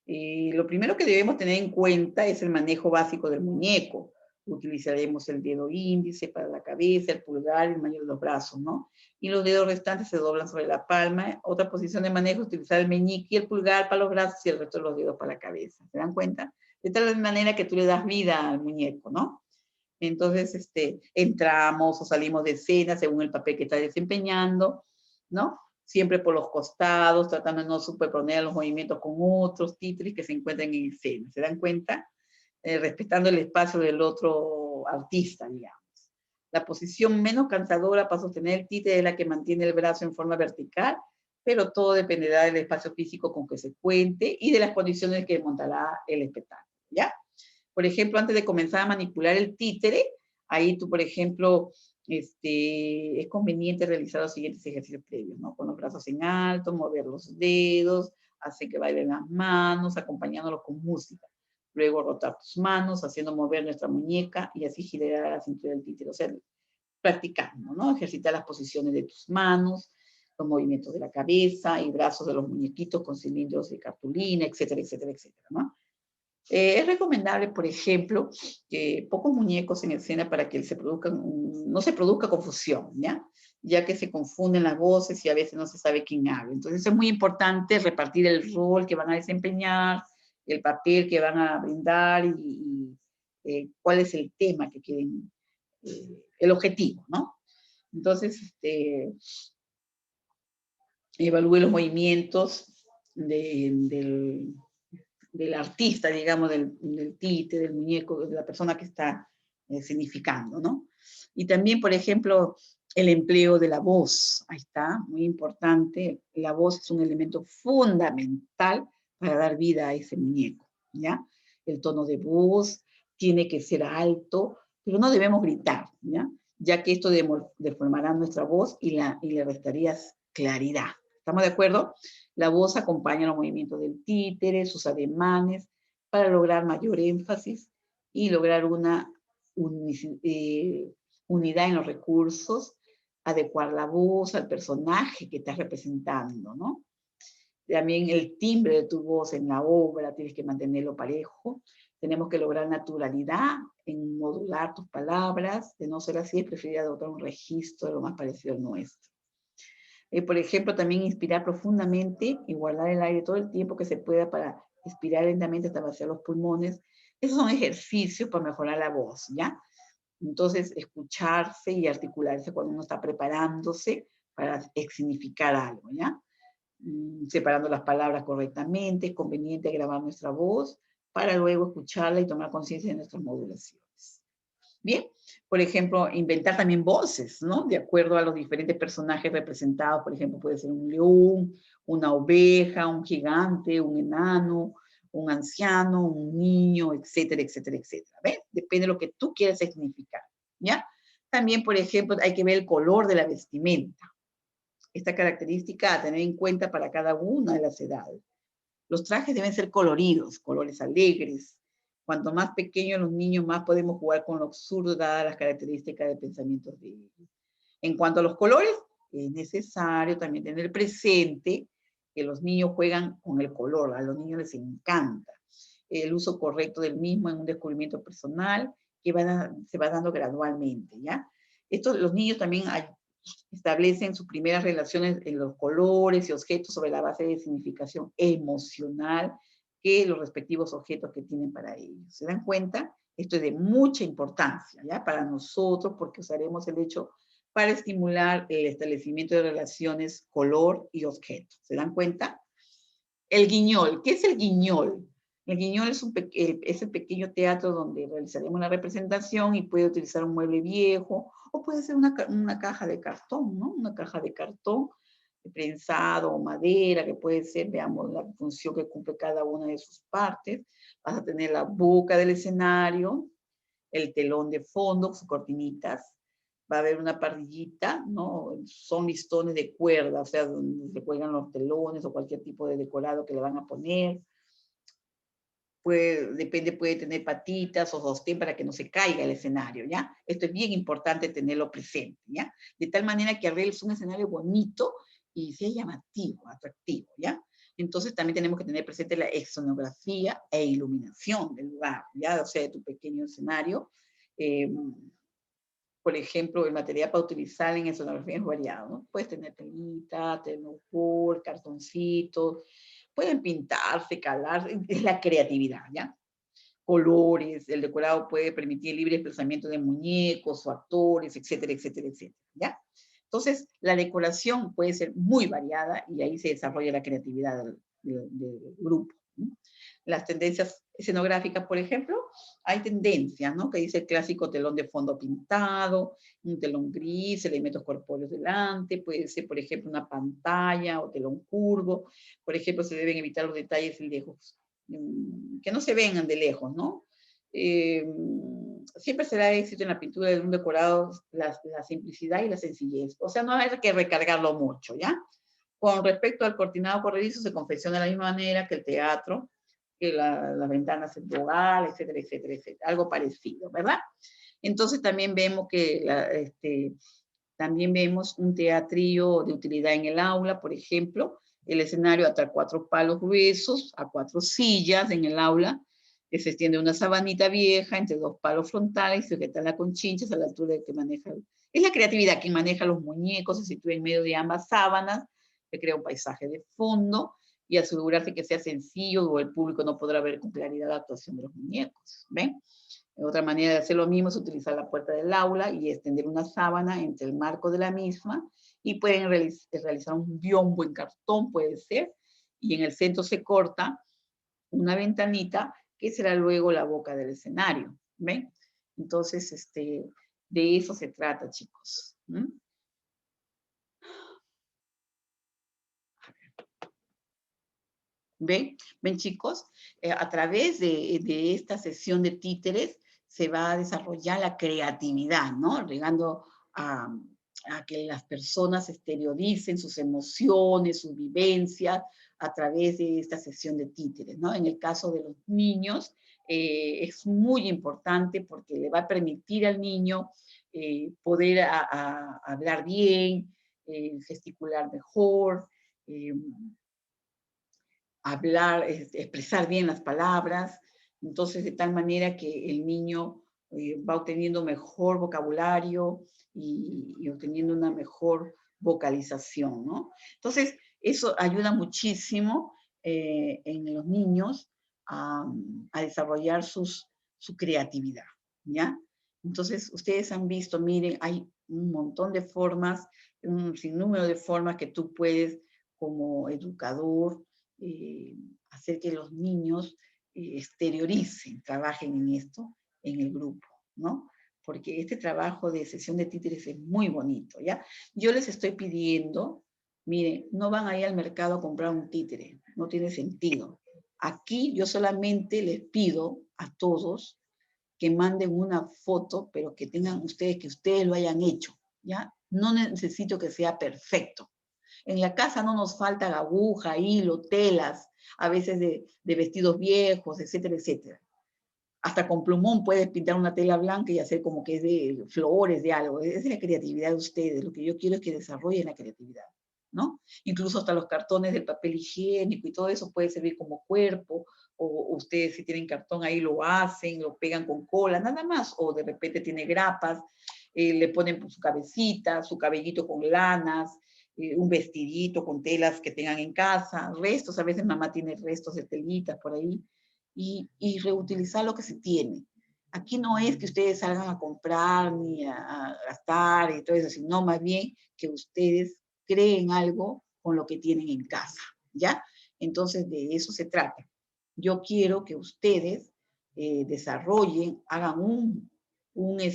Lo primero que debemos tener en cuenta es el manejo básico del muñeco. Utilizaremos el dedo índice para la cabeza, el pulgar y el mayor de los brazos, ¿no? Y los dedos restantes se doblan sobre la palma. Otra posición de manejo es utilizar el meñique y el pulgar para los brazos y el resto de los dedos para la cabeza. ¿Se dan cuenta? De tal manera que tú le das vida al muñeco, ¿no? Entonces, entramos o salimos de escena según el papel que está desempeñando, ¿no? Siempre por los costados, tratando de no superponer los movimientos con otros títeres que se encuentran en escena. ¿Se dan cuenta? Respetando el espacio del otro artista, digamos. La posición menos cansadora para sostener el títere es la que mantiene el brazo en forma vertical, pero todo dependerá del espacio físico con que se cuente y de las condiciones que montará el espectáculo, ¿ya? Por ejemplo, antes de comenzar a manipular el títere, ahí tú, por ejemplo, es conveniente realizar los siguientes ejercicios previos, ¿no? Con los brazos en alto, mover los dedos, hacer que bailen las manos, acompañándolos con música. Luego rotar tus manos, haciendo mover nuestra muñeca y así girar la cintura del títere. O sea, practicando, ¿no? Ejercitar las posiciones de tus manos, los movimientos de la cabeza y brazos de los muñequitos con cilindros de cartulina, etcétera, etcétera, etcétera, ¿no? Es recomendable, por ejemplo, que pocos muñecos en escena para que no se produzca confusión, ¿ya? Ya que se confunden las voces y a veces no se sabe quién habla. Entonces es muy importante repartir el rol que van a desempeñar, el papel que van a brindar y cuál es el tema que quieren, el objetivo, ¿no? Entonces, evalúe los movimientos del artista, digamos, del títere, del muñeco, de la persona que está significando, ¿no? Y también, por ejemplo, el empleo de la voz. Ahí está, muy importante. La voz es un elemento fundamental para dar vida a ese muñeco, ¿ya? El tono de voz tiene que ser alto, pero no debemos gritar, ¿ya? Ya que esto deformará nuestra voz y le restaría claridad. ¿Estamos de acuerdo? La voz acompaña los movimientos del títere, sus ademanes, para lograr mayor énfasis y lograr una unidad en los recursos, adecuar la voz al personaje que estás representando, ¿no? También el timbre de tu voz en la obra, tienes que mantenerlo parejo. Tenemos que lograr naturalidad en modular tus palabras. De no ser así, es preferible adoptar un registro de lo más parecido al nuestro. Por ejemplo, también inspirar profundamente y guardar el aire todo el tiempo que se pueda para expirar lentamente hasta vaciar los pulmones. Esos son ejercicios para mejorar la voz, ¿ya? Entonces, escucharse y articularse cuando uno está preparándose para significar algo, ¿ya? Separando las palabras correctamente, es conveniente grabar nuestra voz para luego escucharla y tomar conciencia de nuestras modulaciones. Bien, por ejemplo, inventar también voces, ¿no? De acuerdo a los diferentes personajes representados, por ejemplo, puede ser un león, una oveja, un gigante, un enano, un anciano, un niño, etcétera, etcétera, etcétera. ¿Ves? Depende de lo que tú quieras significar, ¿ya? También, por ejemplo, hay que ver el color de la vestimenta. Esta característica a tener en cuenta para cada una de las edades. Los trajes deben ser coloridos, colores alegres. Cuanto más pequeños los niños, más podemos jugar con lo absurdo, dadas las características de pensamientos de ellos. En cuanto a los colores, es necesario también tener presente que los niños juegan con el color, a los niños les encanta. El uso correcto del mismo en un descubrimiento personal que se va dando gradualmente, ¿ya? Los niños también establecen sus primeras relaciones en los colores y objetos sobre la base de significación emocional que los respectivos objetos que tienen para ellos. ¿Se dan cuenta? Esto es de mucha importancia, ¿ya? Para nosotros, porque usaremos el hecho para estimular el establecimiento de relaciones color y objeto. ¿Se dan cuenta? El guiñol. ¿Qué es el guiñol? El guiñol es el pequeño teatro donde realizaremos la representación y puede utilizar un mueble viejo o puede ser una caja de cartón, ¿no? Una caja de cartón prensado o madera, que puede ser, veamos la función que cumple cada una de sus partes. Vas a tener la boca del escenario, el telón de fondo, sus cortinitas. Va a haber una parrillita, ¿no? Son listones de cuerda, o sea, donde se cuelgan los telones o cualquier tipo de decorado que le van a poner. Puede tener patitas o sostén para que no se caiga el escenario, ¿ya? Esto es bien importante tenerlo presente, ¿ya? De tal manera que arregles un escenario bonito y sea llamativo, atractivo, ¿ya? Entonces también tenemos que tener presente la escenografía e iluminación del lugar, ¿ya? O sea, de tu pequeño escenario. Por ejemplo, el material para utilizar en escenografía es variado, ¿no? Puedes tener telita, tenopor, cartoncitos, pueden pintarse, calar, es la creatividad, ¿ya? Colores, el decorado puede permitir libre expresamiento de muñecos o actores, etcétera, etcétera, etcétera, ¿ya? Entonces, la decoración puede ser muy variada y ahí se desarrolla la creatividad del grupo, ¿no? las tendencias escenográficas, por ejemplo, hay tendencias, ¿no? Que dice el clásico telón de fondo pintado, un telón gris, elementos corpóreos delante, puede ser, por ejemplo, una pantalla o telón curvo. Por ejemplo, se deben evitar los detalles lejos, que no se vengan de lejos, ¿no? Siempre será éxito en la pintura de un decorado la simplicidad y la sencillez. O sea, no hay que recargarlo mucho, ¿ya? Con respecto al cortinado corredizo, se confecciona de la misma manera que el teatro, que las ventanas en hogar, etcétera, etcétera, etcétera. Algo parecido, ¿verdad? Entonces también vemos que también vemos un teatrillo de utilidad en el aula, por ejemplo, el escenario hasta 4 palos gruesos, a 4 sillas en el aula, que se extiende una sabanita vieja entre 2 palos frontales, sujetarla con chinches a la altura de que maneja. Es la creatividad quien maneja los muñecos, se sitúa en medio de ambas sábanas, se crea un paisaje de fondo y asegurarse que sea sencillo o el público no podrá ver con claridad la actuación de los muñecos. ¿Ven? Otra manera de hacer lo mismo es utilizar la puerta del aula y extender una sábana entre el marco de la misma y pueden realizar un biombo en cartón, puede ser, y en el centro se corta una ventanita que será luego la boca del escenario. ¿Ven? Entonces, de eso se trata, chicos. ¿Mm? ¿Ven? ¿Ven, chicos? A través de esta sesión de títeres se va a desarrollar la creatividad, ¿no? Llegando a que las personas exterioricen sus emociones, sus vivencias a través de esta sesión de títeres, ¿no? En el caso de los niños, es muy importante porque le va a permitir al niño poder hablar bien, gesticular mejor, hablar, expresar bien las palabras, entonces de tal manera que el niño va obteniendo mejor vocabulario y obteniendo una mejor vocalización, ¿no? Entonces, eso ayuda muchísimo en los niños a desarrollar su creatividad, ¿ya? Entonces, ustedes han visto, miren, hay un montón de formas, un sinnúmero de formas que tú puedes, como educador, hacer que los niños exterioricen, trabajen en esto, en el grupo, ¿no? Porque este trabajo de sesión de títeres es muy bonito, ¿ya? Yo les estoy pidiendo, miren, no van a ir al mercado a comprar un títere, no tiene sentido. Aquí yo solamente les pido a todos que manden una foto, pero que tengan ustedes, que ustedes lo hayan hecho, ¿ya? No necesito que sea perfecto. En la casa no nos falta aguja, hilo, telas, a veces de vestidos viejos, etcétera, etcétera. Hasta con plumón puedes pintar una tela blanca y hacer como que es de flores, de algo. Es de la creatividad de ustedes. Lo que yo quiero es que desarrollen la creatividad, ¿no? Incluso hasta los cartones del papel higiénico y todo eso puede servir como cuerpo, o ustedes si tienen cartón ahí lo hacen, lo pegan con cola, nada más, o de repente tiene grapas, le ponen su cabecita, su cabellito con lanas, un vestidito con telas que tengan en casa, restos, a veces mamá tiene restos de telitas por ahí, y reutilizar lo que se tiene. Aquí no es que ustedes salgan a comprar ni a gastar y todo eso, sino más bien que ustedes creen algo con lo que tienen en casa, ¿ya? Entonces, de eso se trata. Yo quiero que ustedes desarrollen, hagan un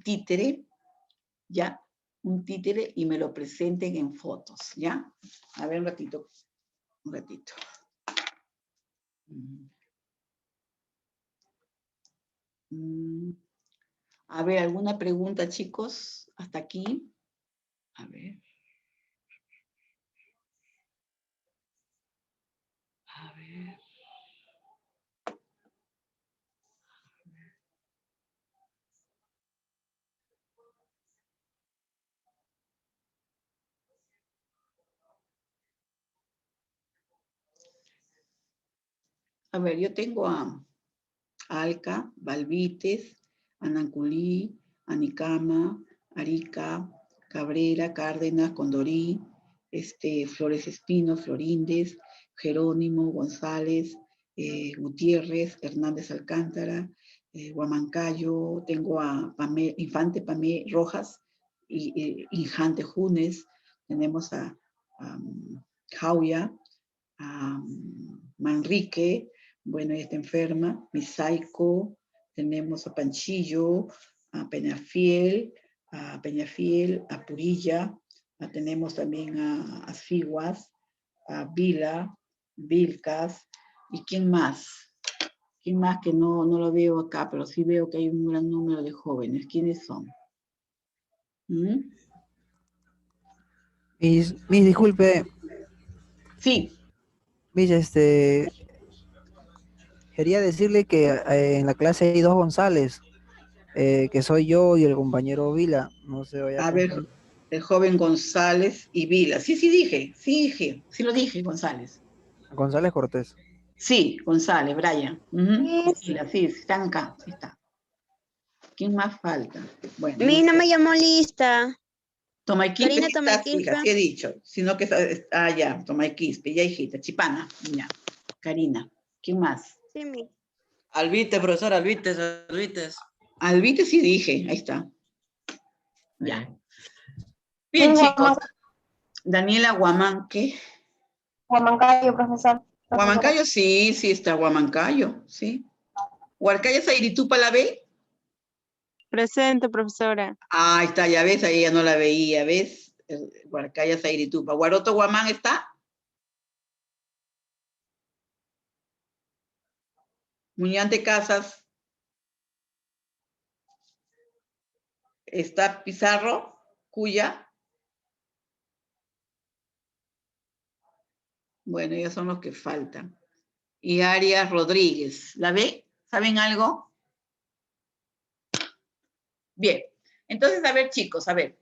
títere, ¿ya? Un títere y me lo presenten en fotos, ¿ya? A ver, un ratito, un ratito. A ver, ¿alguna pregunta, chicos? Hasta aquí. A ver. A ver. A ver, yo tengo a Alca, Balvites, Ananculí, Anicama, Arica, Cabrera, Cárdenas, Condorí, Flores Espino, Floríndez, Jerónimo, González, Gutiérrez, Hernández Alcántara, Huamancayo, tengo a Infante Pamé Rojas, y Infante Junes, tenemos a Jauya, Manrique, bueno, ella está enferma, Misaico, tenemos a Panchillo, a Peñafiel, a Purilla, tenemos también a Siguas, a Vila, Vilcas, ¿y quién más? ¿Quién más que no lo veo acá, pero sí veo que hay un gran número de jóvenes? ¿Quiénes son? ¿Mm? Disculpe, Sí. quería decirle que en la clase hay dos González, que soy yo y el compañero Vila, no se vaya a A ver, confundir. el joven González y Vila. Sí lo dije, González. González Cortés. Sí, González, Brian. Y Miss, Vila, sí, están acá, sí está. ¿Quién más falta? Bueno, no Miss no sé. me llamó lista. Tomaiquispe Karina sí está, hija, Tomaquispa. sí he dicho. Sino que, ya, Tomaiquispe, ya hijita, Chipana, ya. Karina, ¿quién más? Sí, Miss. Alvite, profesor, Alvites, Alvites. Alvite sí dije, ahí está. Ya. Bien, Miss chicos. Daniela Guamán, ¿qué? Huamancayo, profesora. Huamancayo, sí, sí está Huamancayo, sí. Huarcaya Sairitupa, ¿la ve? Presente, profesora. Ah, ahí está, ya ves, ahí ya no la veía, ¿ves? Huarcaya Sairitupa. Guaroto Guamán está. Muñante Casas, está Pizarro, Cuya. Bueno, ellos son los que faltan. Y Arias Rodríguez, ¿la ve? ¿Saben algo? Bien. Entonces, a ver, chicos, a ver.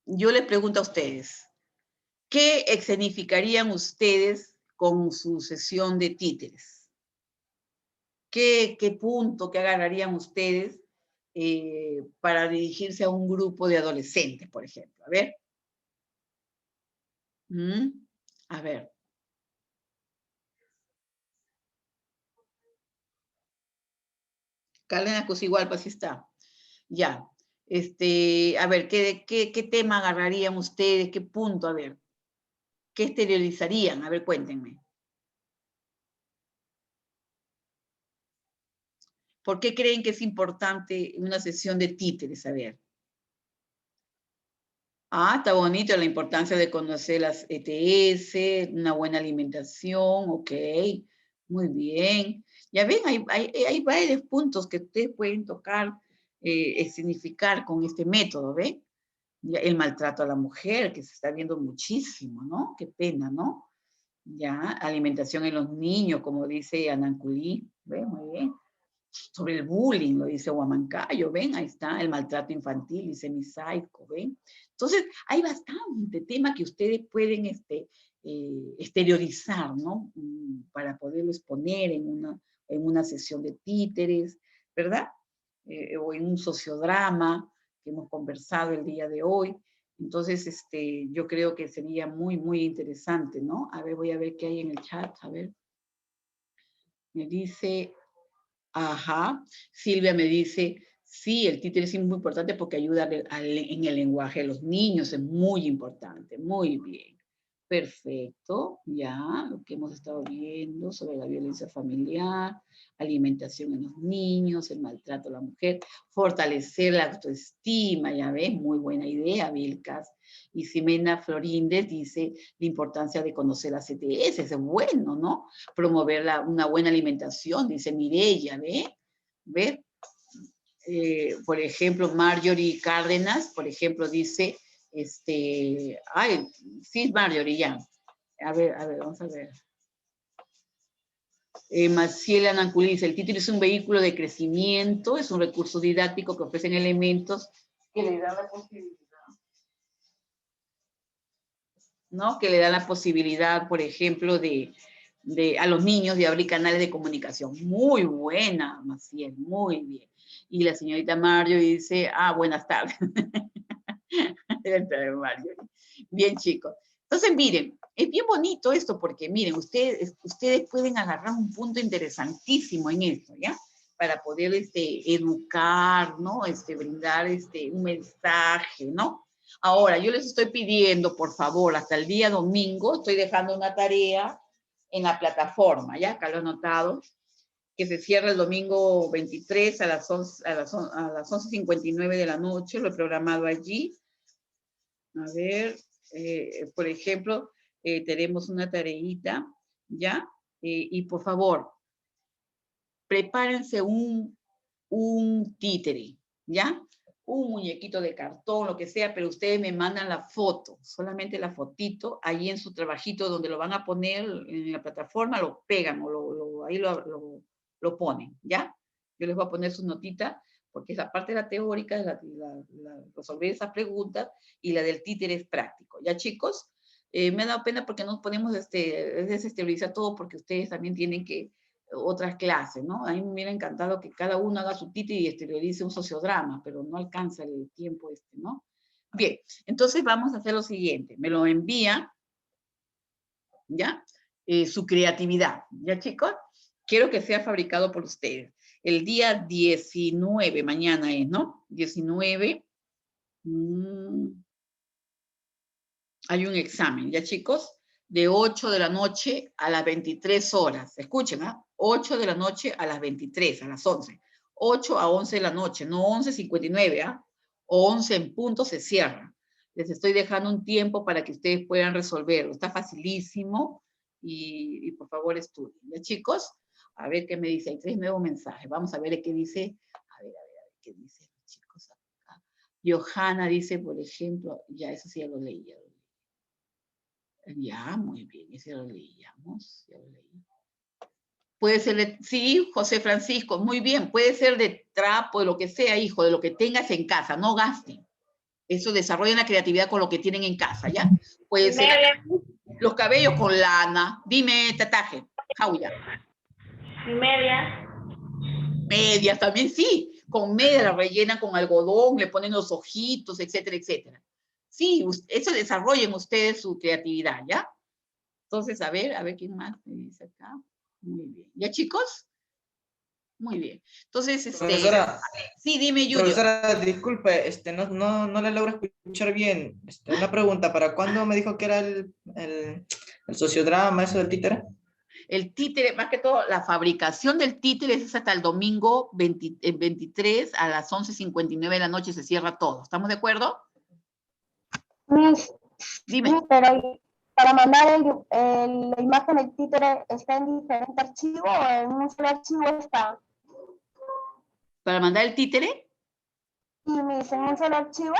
Yo les pregunto a ustedes, ¿qué escenificarían ustedes con su sesión de títeres? ¿Qué punto que agarrarían ustedes para dirigirse a un grupo de adolescentes, por ejemplo? A ver. A ver. Carolina Cusigualpa, sí está. Ya. A ver, ¿qué tema agarrarían ustedes? ¿Qué punto? A ver. ¿Qué exteriorizarían? A ver, cuéntenme. ¿Por qué creen que es importante una sesión de títeres? A ver. Ah, está bonito la importancia de conocer las ETS, una buena alimentación, ok, muy bien. Ya ven, hay varios puntos que ustedes pueden tocar, significar con este método, ¿ven? Ya, el maltrato a la mujer, que se está viendo muchísimo, ¿no? Qué pena, ¿no? Ya, alimentación en los niños, como dice Ananculí, ¿ven? Muy bien. Sobre el bullying, lo dice Huamancayo, ¿ven? Ahí está, el maltrato infantil, dice Misaico, ¿ven? Entonces, hay bastante tema que ustedes pueden exteriorizar, ¿no? Para poderlo exponer en una sesión de títeres, ¿verdad? O en un sociodrama que hemos conversado el día de hoy. Entonces, yo creo que sería muy, muy interesante, ¿no? A ver, voy a ver qué hay en el chat, a ver. Me dice... Ajá. Silvia me dice, sí, el títere es muy importante porque ayuda en el lenguaje de los niños, es muy importante, muy bien. Perfecto, ya, lo que hemos estado viendo sobre la violencia familiar, alimentación en los niños, el maltrato a la mujer, fortalecer la autoestima, ya ves, muy buena idea, Vilcas. Y Ximena Florínez dice la importancia de conocer las CTS, es bueno, ¿no? Promover una buena alimentación, dice Mireya, ¿ve? ¿Ve? Por ejemplo, Marjorie Cárdenas, por ejemplo, dice, ay, sí, Marjorie, ya. A ver, vamos a ver. Maciela Nanculí dice, el título es un vehículo de crecimiento, es un recurso didáctico que ofrecen elementos que le dan la posibilidad, ¿no? Que le dan la posibilidad, por ejemplo, a los niños de abrir canales de comunicación. Muy buena, Maciel, muy bien. Y la señorita Mario dice, buenas tardes. Bien, chicos. Entonces, miren, es bien bonito esto porque, miren, ustedes pueden agarrar un punto interesantísimo en esto, ¿ya? Para poder educar, ¿no? Brindar un mensaje, ¿no? Ahora, yo les estoy pidiendo, por favor, hasta el día domingo, estoy dejando una tarea en la plataforma, ¿ya? Acá lo he anotado, que se cierra el domingo 23 a las 11:59 de la noche, lo he programado allí. A ver, por ejemplo, tenemos una tareita, ¿ya? Y por favor, prepárense un títere, ¿ya? Un muñequito de cartón, lo que sea, pero ustedes me mandan la foto, solamente la fotito, ahí en su trabajito donde lo van a poner en la plataforma, lo pegan o ahí lo ponen, ¿ya? Yo les voy a poner su notita, porque esa parte de la teórica, resolver esas preguntas, y la del títere es práctico, ¿ya, chicos? Me ha dado pena porque no podemos desestabilizar todo, porque ustedes también tienen que otras clases, ¿no? A mí me hubiera encantado que cada uno haga su títere y exteriorice un sociodrama, pero no alcanza el tiempo ¿no? Bien, entonces vamos a hacer lo siguiente. Me lo envía, ¿ya? Su creatividad, ¿ya, chicos? Quiero que sea fabricado por ustedes. El día 19, mañana es, ¿no? 19, hay un examen, ¿ya, chicos? De 8 de la noche a las 23 horas. Escuchen, ¿ah? 8 de la noche a las 23, a las 11. 8 a 11 de la noche, no 11:59, ¿ah? O 11 en punto se cierra. Les estoy dejando un tiempo para que ustedes puedan resolverlo. Está facilísimo y por favor estudien. ¿Ya, chicos? A ver qué me dice. Hay 3 nuevos mensajes. Vamos a ver qué dice. A ver, qué dice, chicos. Acá. Johanna dice, por ejemplo, ya eso sí ya lo leí. Ya, muy bien, ese lo leíamos, ya lo leí. Puede ser de, sí, José Francisco, muy bien, puede ser de trapo, de lo que sea, hijo, de lo que tengas en casa, no gasten. Eso desarrollen la creatividad con lo que tienen en casa, ¿ya? Puede ser los cabellos con lana, dime, tataje, jauya. Media. Medias también, sí, con medias la rellenan con algodón, le ponen los ojitos, etcétera, etcétera. Sí, eso desarrollen ustedes su creatividad, ¿ya? Entonces, a ver quién más me dice acá. Muy bien. ¿Ya, chicos? Muy bien. Entonces, Profesora, sí, dime, Junior. profesora, disculpe, no la logro escuchar bien. Una pregunta, ¿para cuándo me dijo que era el sociodrama, eso del títere? El títere, más que todo, la fabricación del títere es hasta el domingo 23 a las 11:59 de la noche, se cierra todo. ¿Estamos de acuerdo? Miss, Dime. sí, pero para mandar la imagen del títere, ¿está en diferente archivo o en un solo archivo está? Para mandar el títere, Sí, Miss, en un solo archivo.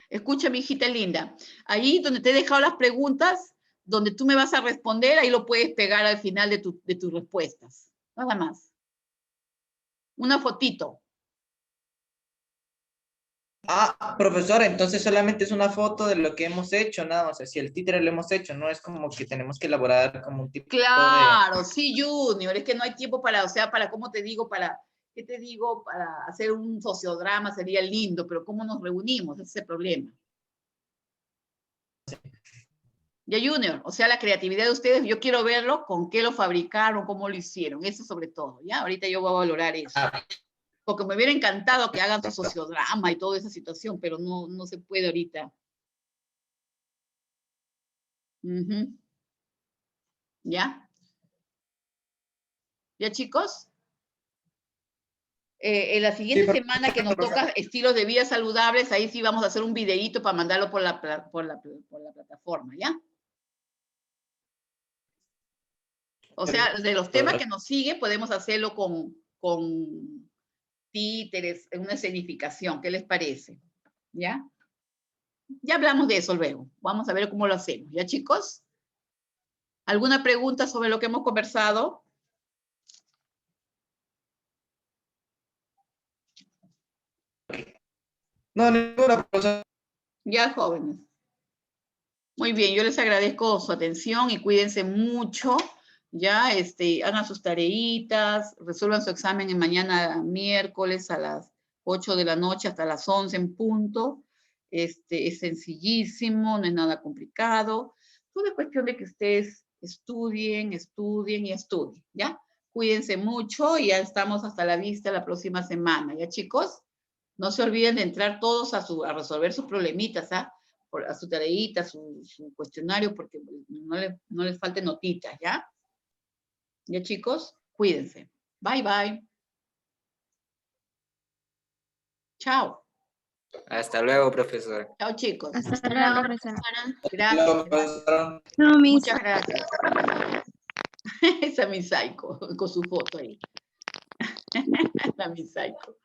escucha, mi hijita linda. Ahí donde te he dejado las preguntas, donde tú me vas a responder, ahí lo puedes pegar al final de tus respuestas. Nada más. Una fotito. Ah, profesora, entonces solamente es una foto de lo que hemos hecho, nada, o sea, si el títere lo hemos hecho, no es como que tenemos que elaborar como un tipo Claro, sí, Junior, es que no hay tiempo para, o sea, para, ¿cómo te digo? Para, ¿qué te digo? Para hacer un sociodrama sería lindo, pero ¿cómo nos reunimos? Ese es el problema. Ya, Junior, o sea, la creatividad de ustedes, yo quiero verlo, con qué lo fabricaron, cómo lo hicieron, eso sobre todo, ¿ya? Ahorita yo voy a valorar eso. Porque me hubiera encantado que hagan su sociodrama y toda esa situación, pero no se puede ahorita. ¿Ya? ¿Ya, chicos? En la siguiente semana que nos toca estilos de vida saludables, ahí sí vamos a hacer un videíto para mandarlo por la plataforma, ¿ya? O sea, de los temas que nos siguen, podemos hacerlo con títeres, una escenificación. ¿Qué les parece? ¿Ya? Ya hablamos de eso luego. Vamos a ver cómo lo hacemos. ¿Ya, chicos? ¿Alguna pregunta sobre lo que hemos conversado? No, ninguna, profesora. Ya, jóvenes. Muy bien, yo les agradezco su atención y cuídense mucho. Ya, hagan sus tareitas, resuelvan su examen en mañana miércoles a las 8 de la noche hasta las 11 en punto. Es sencillísimo, no es nada complicado. Todo es cuestión de que ustedes estudien, ¿ya? Cuídense mucho y ya estamos hasta la vista la próxima semana, ¿ya, chicos? No se olviden de entrar todos a resolver sus problemitas, ¿ah? a su tareita, su cuestionario, porque no les falte notitas, ¿ya? Ya, chicos, cuídense. Bye, bye. Chao. Hasta luego, profesora. Chao, chicos. Hasta luego, profesora. Gracias. Luego, profesora. No, mis. Muchas gracias. Esa es mi psycho, con su foto ahí. La mi psycho.